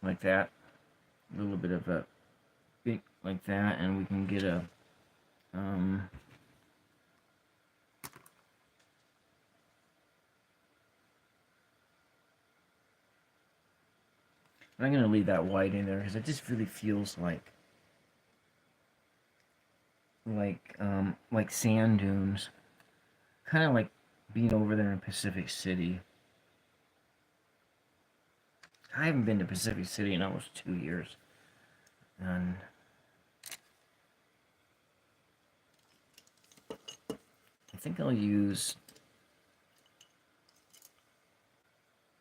like that, a little bit of a big like that, and we can get a I'm going to leave that white in there because it just really feels like sand dunes, kind of like being over there in Pacific City. I haven't been to Pacific City in almost 2 years, and I think I'll use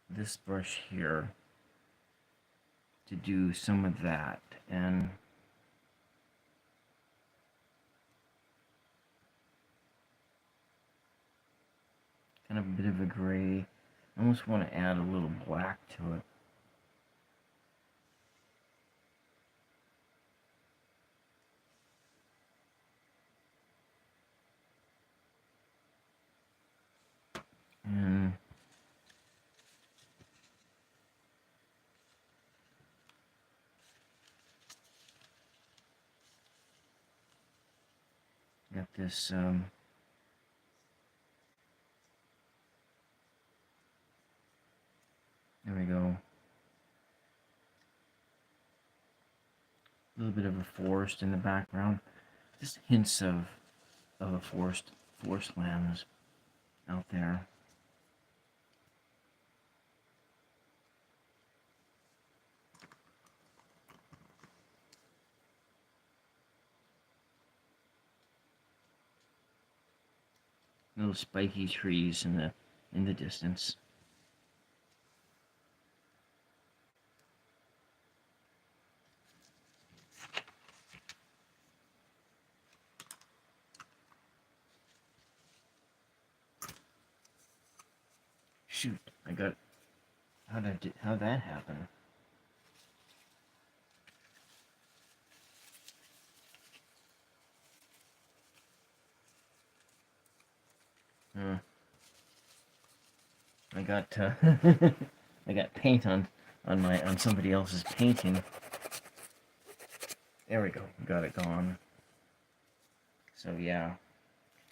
this brush here to do some of that, and kind of a bit of a gray. I almost want to add a little black to it. And got this there we go. A little bit of a forest in the background. Just hints of a forest lands out there. Little spiky trees in the distance. Shoot, I got it. How'd that happen? I got I got paint on somebody else's painting. There we go. Got it gone. So yeah,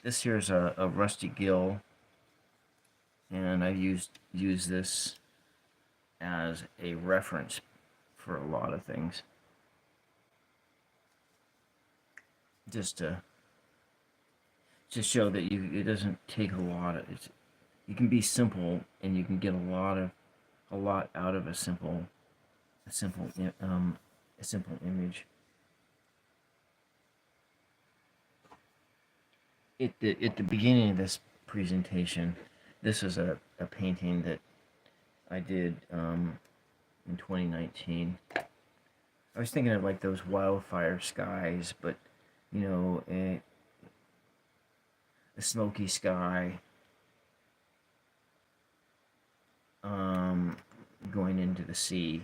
this here's a rusty gill, and I used this as a reference for a lot of things. Just to show that it doesn't take a lot of it. You can be simple, and you can get a lot out of a simple image. At the beginning of this presentation, this is a painting that I did in 2019. I was thinking of like those wildfire skies, but you know, a smoky sky, going into the sea.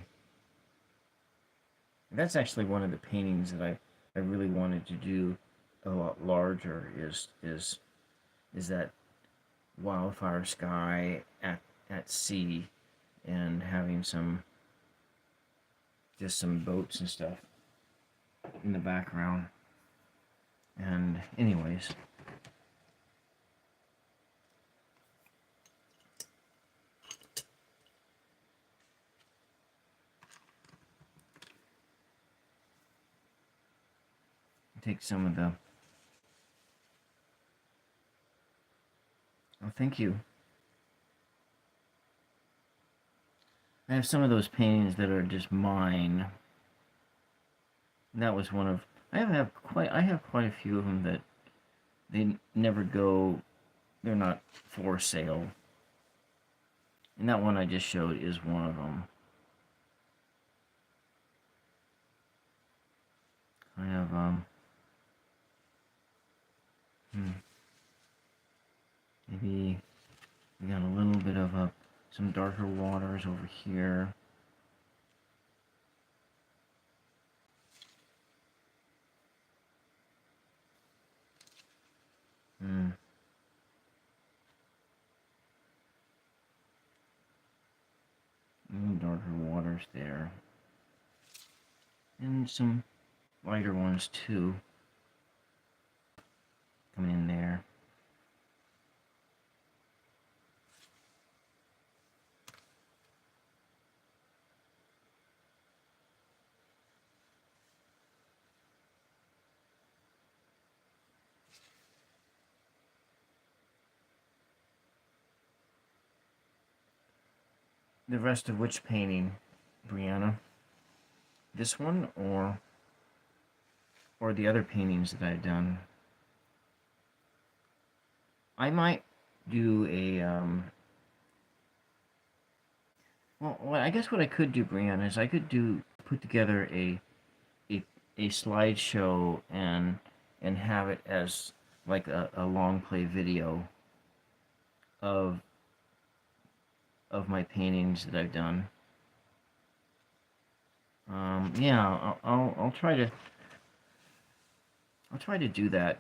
That's actually one of the paintings that I really wanted to do a lot larger is that wildfire sky at sea and having just some boats and stuff in the background. And anyways, take some of the, oh, thank you. I have some of those paintings that are just mine. And that was one of, I have quite a few of them that they never go, they're not for sale. And that one I just showed is one of them. I have, maybe we got a little bit of some darker waters over here. Darker waters there. And some lighter ones too. Coming in there. The rest of which painting, Brianna? This one or the other paintings that I've done? I might do a well, I guess what I could do, Brianna, is I could put together a slideshow and have it as like a long play video of my paintings that I've done. Yeah, I'll try to do that.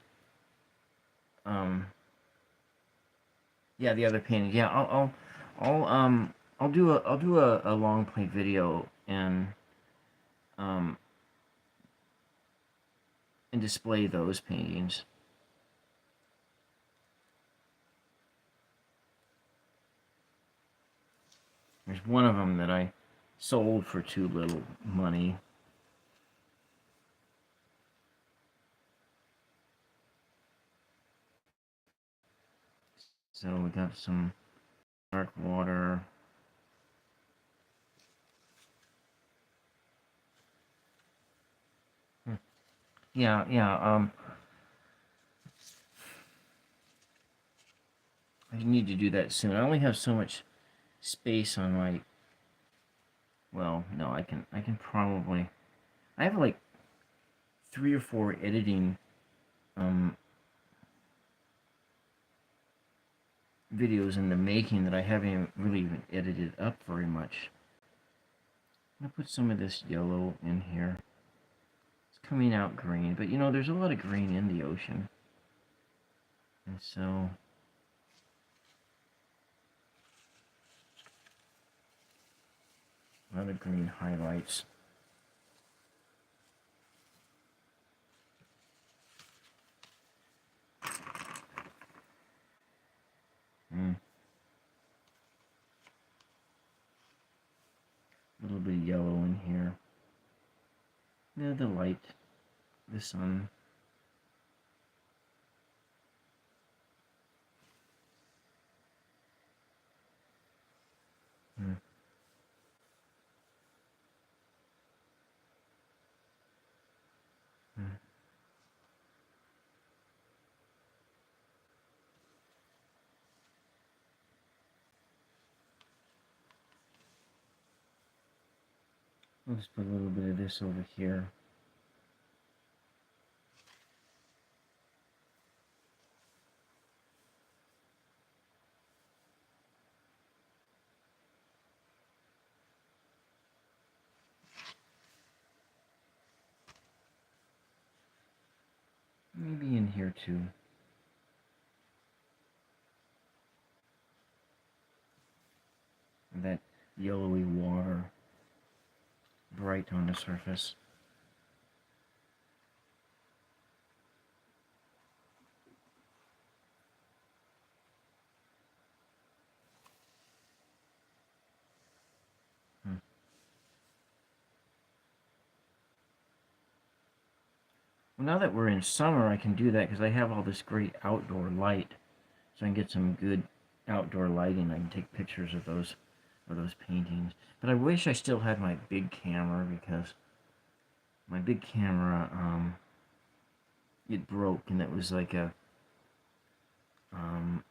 Yeah, the other painting. Yeah, I'll do a long play video um and display those paintings. There's one of them that I sold for too little money. So we got some dark water. Yeah, I need to do that soon. I only have so much space on my, well, no, I can probably, I have like 3 or 4 editing videos in the making that I haven't really even edited up very much. I'm gonna put some of this yellow in here. It's coming out green, but you know, there's a lot of green in the ocean. And so a lot of green highlights. A little bit of yellow in here. Yeah, the light, the sun. I'll just put a little bit of this over here. Maybe in here too. That yellowy water bright on the surface. Well, now that we're in summer, I can do that because I have all this great outdoor light. So I can get some good outdoor lighting. I can take pictures of those paintings. But I wish I still had my big camera because my big camera, it broke, and it was like a, um,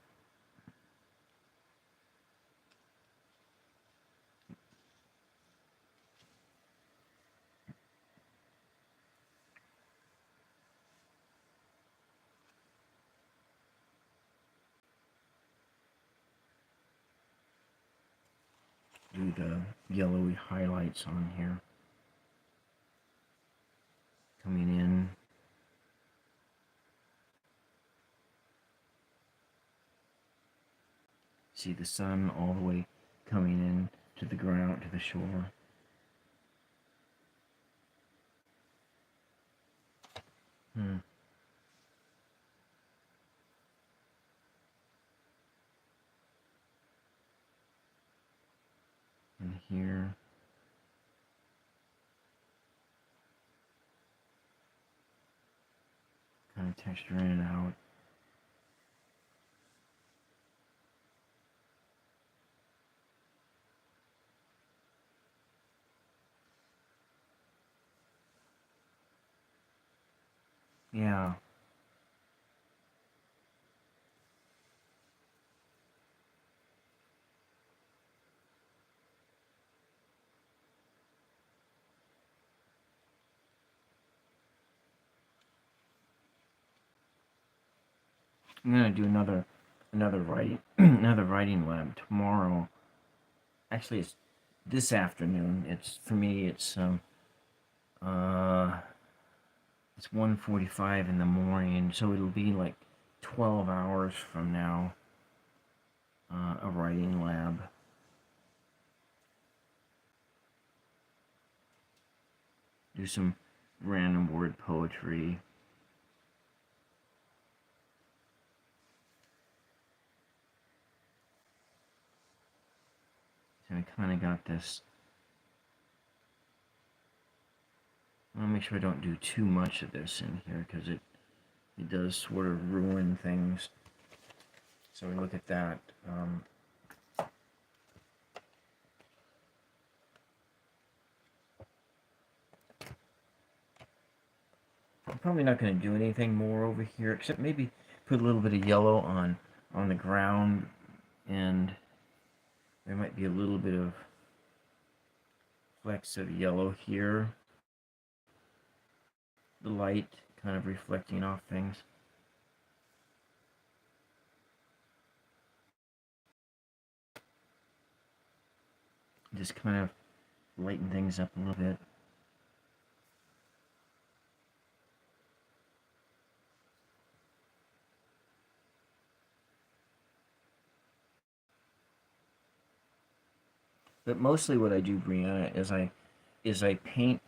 do the yellowy highlights on here. Coming in. See the sun all the way coming in to the ground, to the shore. And here. Kind of texture in and out. Yeah. I'm gonna do another writing another writing lab tomorrow. Actually, it's this afternoon. It's for me. It's 1:45 in the morning, so it'll be like 12 hours from now. A writing lab. Do some random word poetry. So I kind of got this. I want to make sure I don't do too much of this in here because it does sort of ruin things. So we look at that. I'm probably not going to do anything more over here except maybe put a little bit of yellow on the ground, and there might be a little bit of flecks of yellow here. The light kind of reflecting off things. Just kind of lighten things up a little bit. But mostly what I do, Brianna, is I paint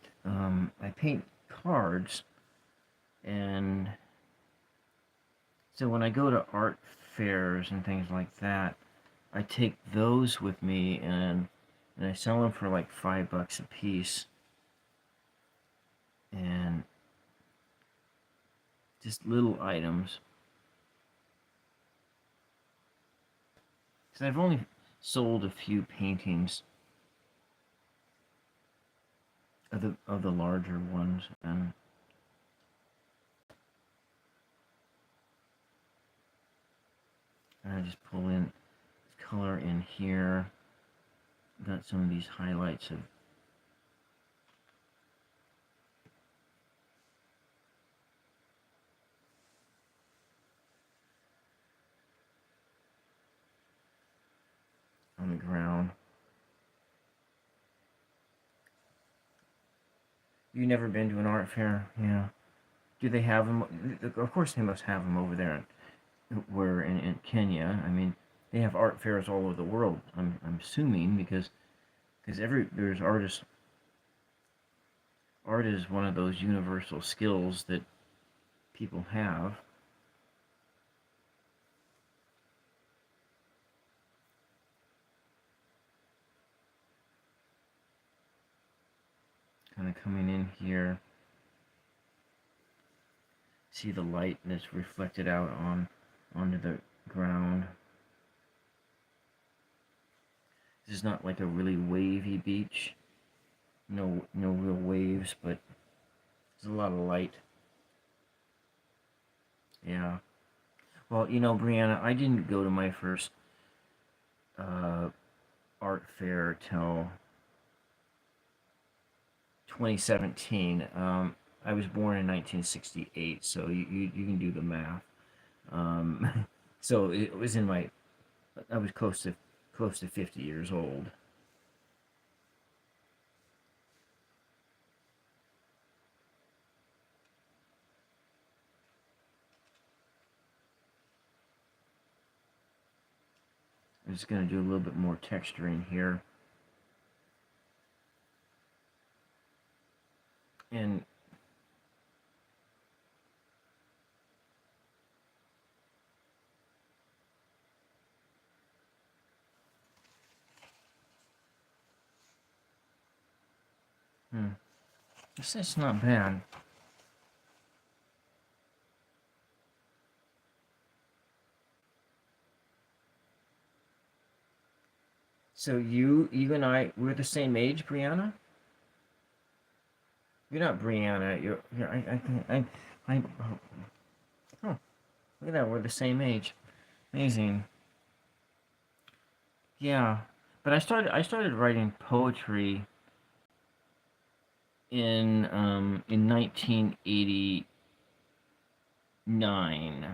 cards, and so when I go to art fairs and things like that, I take those with me, and I sell them for like $5 a piece, and just little items. Because I've only sold a few paintings of the larger ones, and I just pull in color in here. Got some of these highlights of on the ground. You never been to an art fair? Yeah. Do they have them? Of course, they must have them over there. Where in Kenya, I mean, they have art fairs all over the world. I'm assuming because there's artists. Art is one of those universal skills that people have. Kind of coming in here. See the light that's reflected out onto the ground. This is not like a really wavy beach. No real waves, but there's a lot of light. Yeah. Well, you know, Brianna, I didn't go to my first art fair till 2017. I was born in 1968, so you can do the math. So it was I was close to 50 years old. I'm just going to do a little bit more texturing here. And it's not bad. So you and I, we're the same age, Brianna? You're not Brianna. Oh, look at that. We're the same age. Amazing. Yeah, but I started writing poetry in 1989.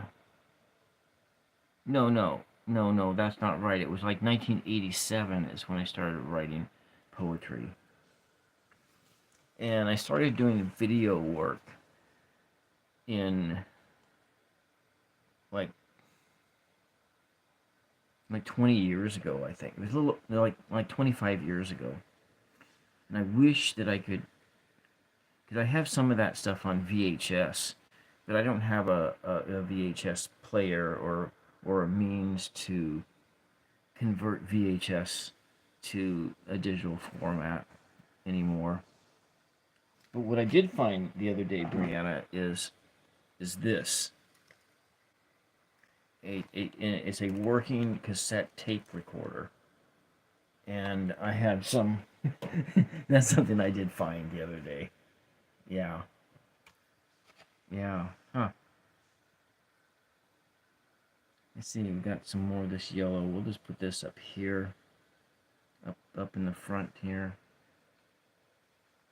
No, that's not right. It was like 1987 is when I started writing poetry. And I started doing video work in like 20 years ago, I think. It was a little like 25 years ago. And I wish that I could, because I have some of that stuff on VHS, but I don't have a VHS player or a means to convert VHS to a digital format anymore. But what I did find the other day, Brianna, is this. It's a working cassette tape recorder. And I had some, that's something I did find the other day. Yeah. Yeah. Huh. Let's see, we've got some more of this yellow. We'll just put this up here. Up in the front here.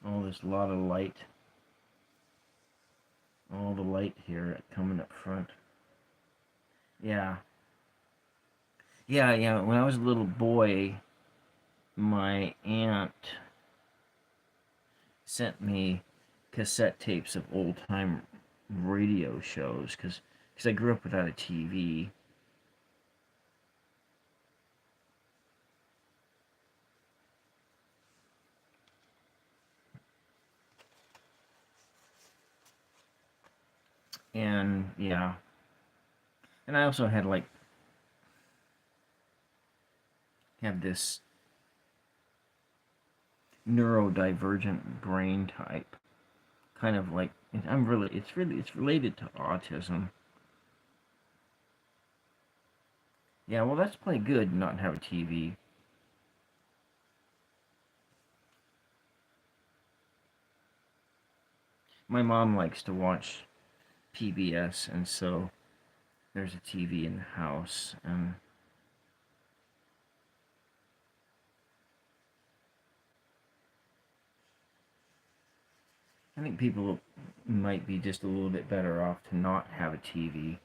Oh, there's a lot of light. All the light here coming up front. Yeah. Yeah. When I was a little boy, my aunt sent me cassette tapes of old-time radio shows because I grew up without a TV. And yeah. And I also had have this neurodivergent brain type. Kind of like it's related to autism. Yeah, well that's probably good not have a TV. My mom likes to watch PBS, and so there's a TV in the house, and I think people might be just a little bit better off to not have a TV.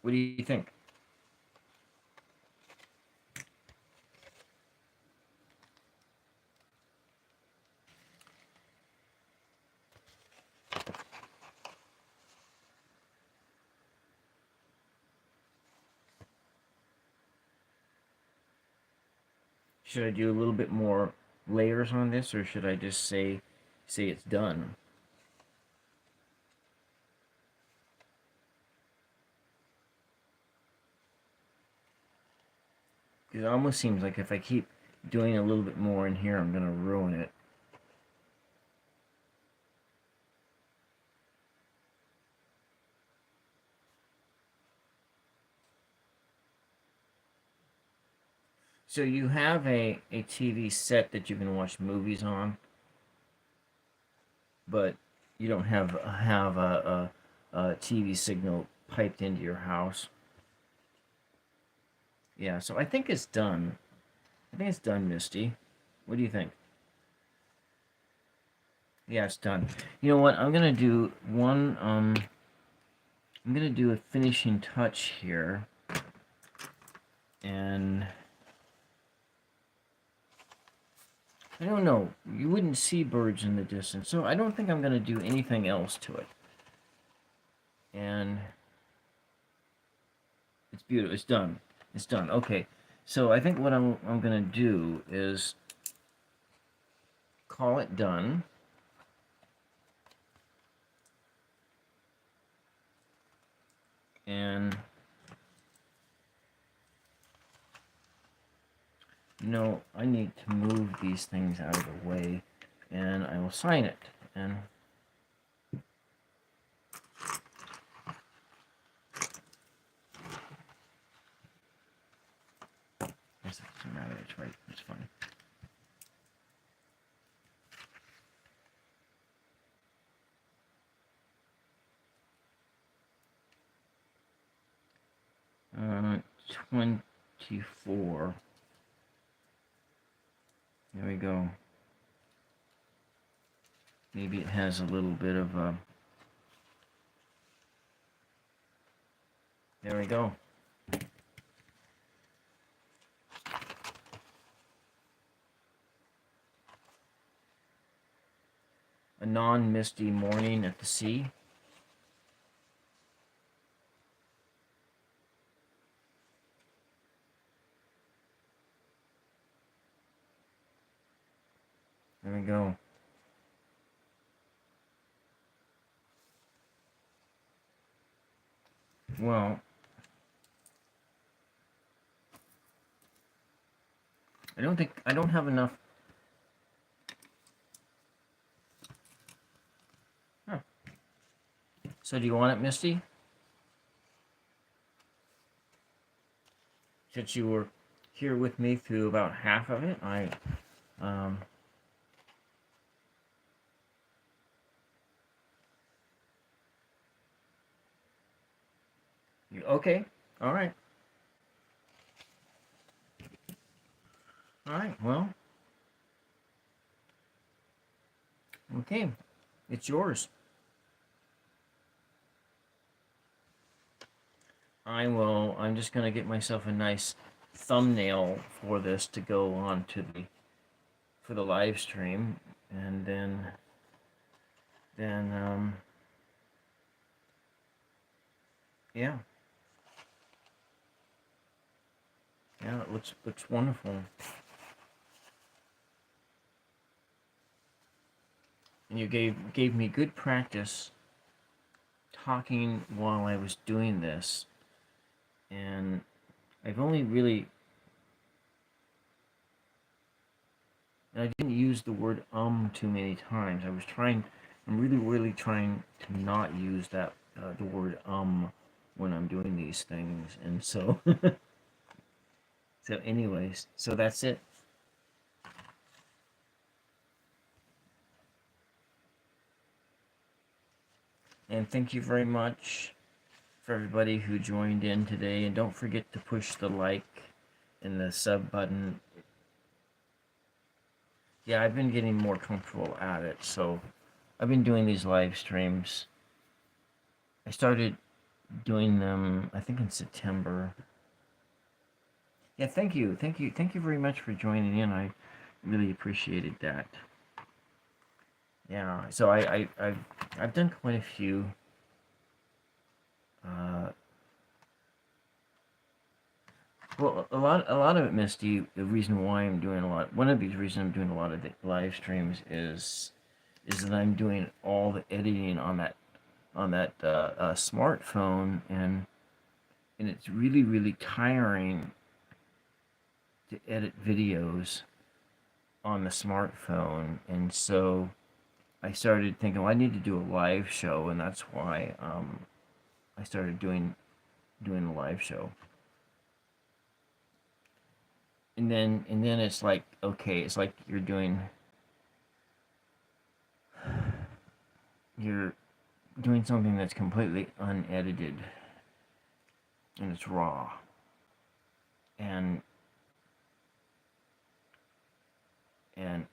What do you think? Should I do a little bit more layers on this, or should I just say it's done? Because it almost seems like if I keep doing a little bit more in here, I'm going to ruin it. So you have a TV set that you can watch movies on, but you don't have a TV signal piped into your house. Yeah, so I think it's done. I think it's done, Misty. What do you think? Yeah, it's done. You know what? I'm gonna do one. I'm gonna do a finishing touch here, and I don't know. You wouldn't see birds in the distance, so I don't think I'm gonna do anything else to it. And it's beautiful. It's done. It's done. Okay. So I think what I'm gonna do is call it done. And you know, I need to move these things out of the way, and I will sign it. And it doesn't matter. It's right. It's fine. Uh, 24. There we go. Maybe it has a little bit of a... There we go. A non-misty morning at the sea. There we go. Well, I don't have enough. Huh. So do you want it, Misty? Since you were here with me through about half of it, okay, all right. All right, well, okay, it's yours. I'm just going to get myself a nice thumbnail for this to go on to for the live stream, and then yeah. Yeah, it looks wonderful. And you gave me good practice talking while I was doing this. And I've only really, and I didn't use the word too many times. I'm really trying to not use that the word when I'm doing these things. And so so anyways, so that's it. And thank you very much for everybody who joined in today. And don't forget to push the like and the sub button. Yeah, I've been getting more comfortable at it. So I've been doing these live streams. I started doing them, I think, in September. Yeah, thank you very much for joining in. I really appreciated that. Yeah, so I've done quite a few. Well, a lot of it, Misty. The reason why I'm doing a lot, one of the reasons I'm doing a lot of the live streams is that I'm doing all the editing on that smartphone, and it's really tiring to edit videos on the smartphone, and so I started thinking, well, I need to do a live show, and that's why I started doing a live show. And then it's like, okay, it's like you're doing something that's completely unedited and it's raw. And and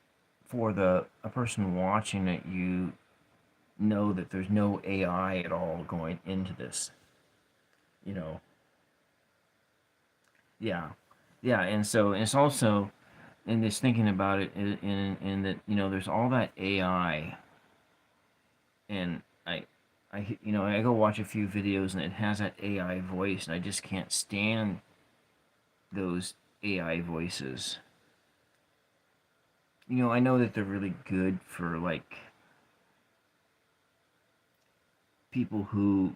for the a person watching it, you know that there's no AI at all going into this, you know. Yeah. Yeah, and so it's also in this thinking about it in that, there's all that AI, and I go watch a few videos and it has that AI voice, and I just can't stand those AI voices. I know that they're really good for like people who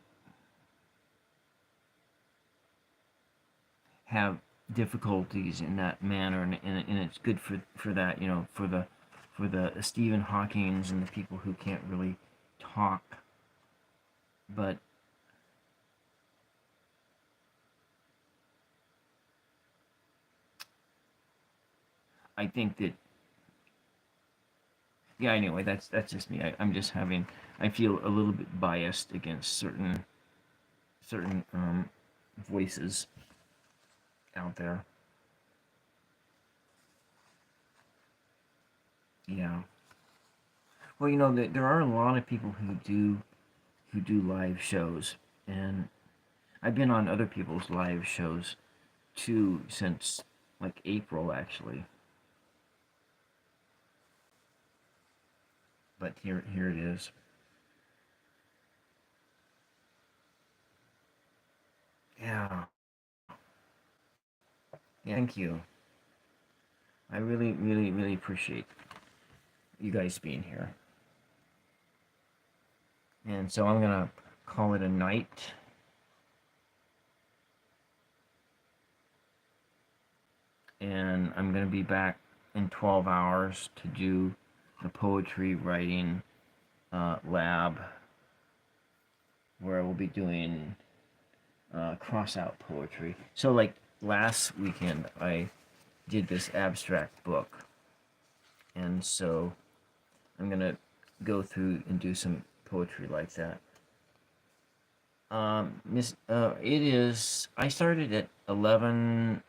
have difficulties in that manner, and it's good for that, for the Stephen Hawkings and the people who can't really talk. But I think that, yeah, anyway, that's just me. I feel a little bit biased against certain voices out there. Yeah. Well, there are a lot of people who do live shows, and I've been on other people's live shows too since like April actually. But here it is. Yeah. Yeah. Thank you. I really appreciate you guys being here. And so I'm gonna call it a night. And I'm gonna be back in 12 hours to do the poetry writing lab, where I will be doing cross out poetry. So like last weekend, I did this abstract book, and so I'm gonna go through and do some poetry like that. It is. I started at 11:35,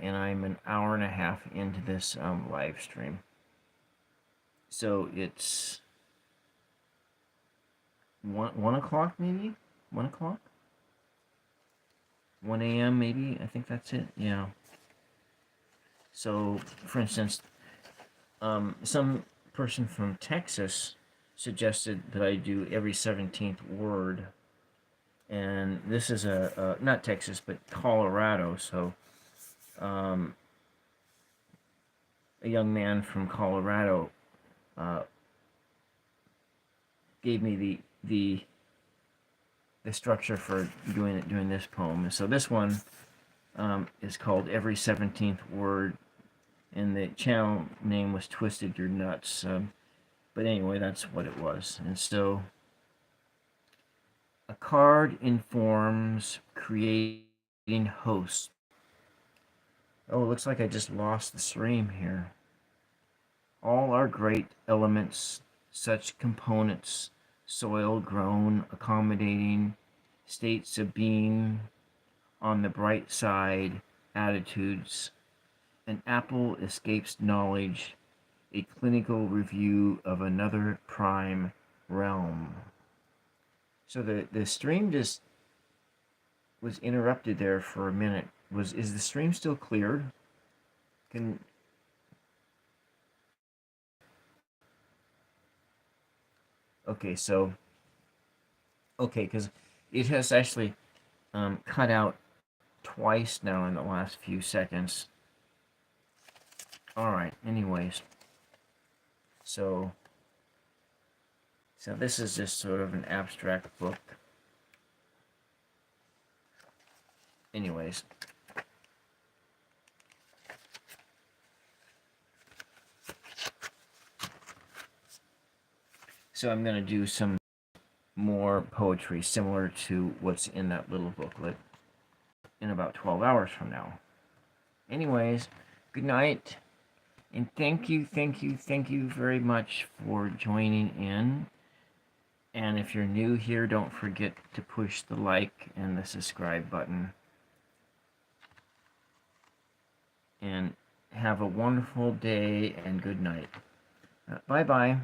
and I'm an hour and a half into this live stream. So it's 1 o'clock maybe, 1 o'clock, 1 a.m. maybe. I think that's it. Yeah. So, for instance, some person from Texas suggested that I do every 17th word, and this is not Texas but Colorado. So um, a young man from Colorado uh, gave me the structure for doing this poem. And so this one is called Every 17th Word, and the channel name was Twisted Your Nuts. But anyway, that's what it was. And so a card informs creating hosts. Oh, it looks like I just lost the stream here. All are great elements, such components, soil grown, accommodating, states of being, on the bright side, attitudes. An apple escapes knowledge, a clinical review of another prime realm. So the stream just was interrupted there for a minute. Is the stream still cleared? Can Okay, because it has actually cut out twice now in the last few seconds. Alright, anyways. So this is just sort of an abstract book. Anyways. So I'm going to do some more poetry similar to what's in that little booklet in about 12 hours from now. Anyways, good night. And thank you very much for joining in. And if you're new here, don't forget to push the like and the subscribe button. And have a wonderful day and good night. Bye-bye.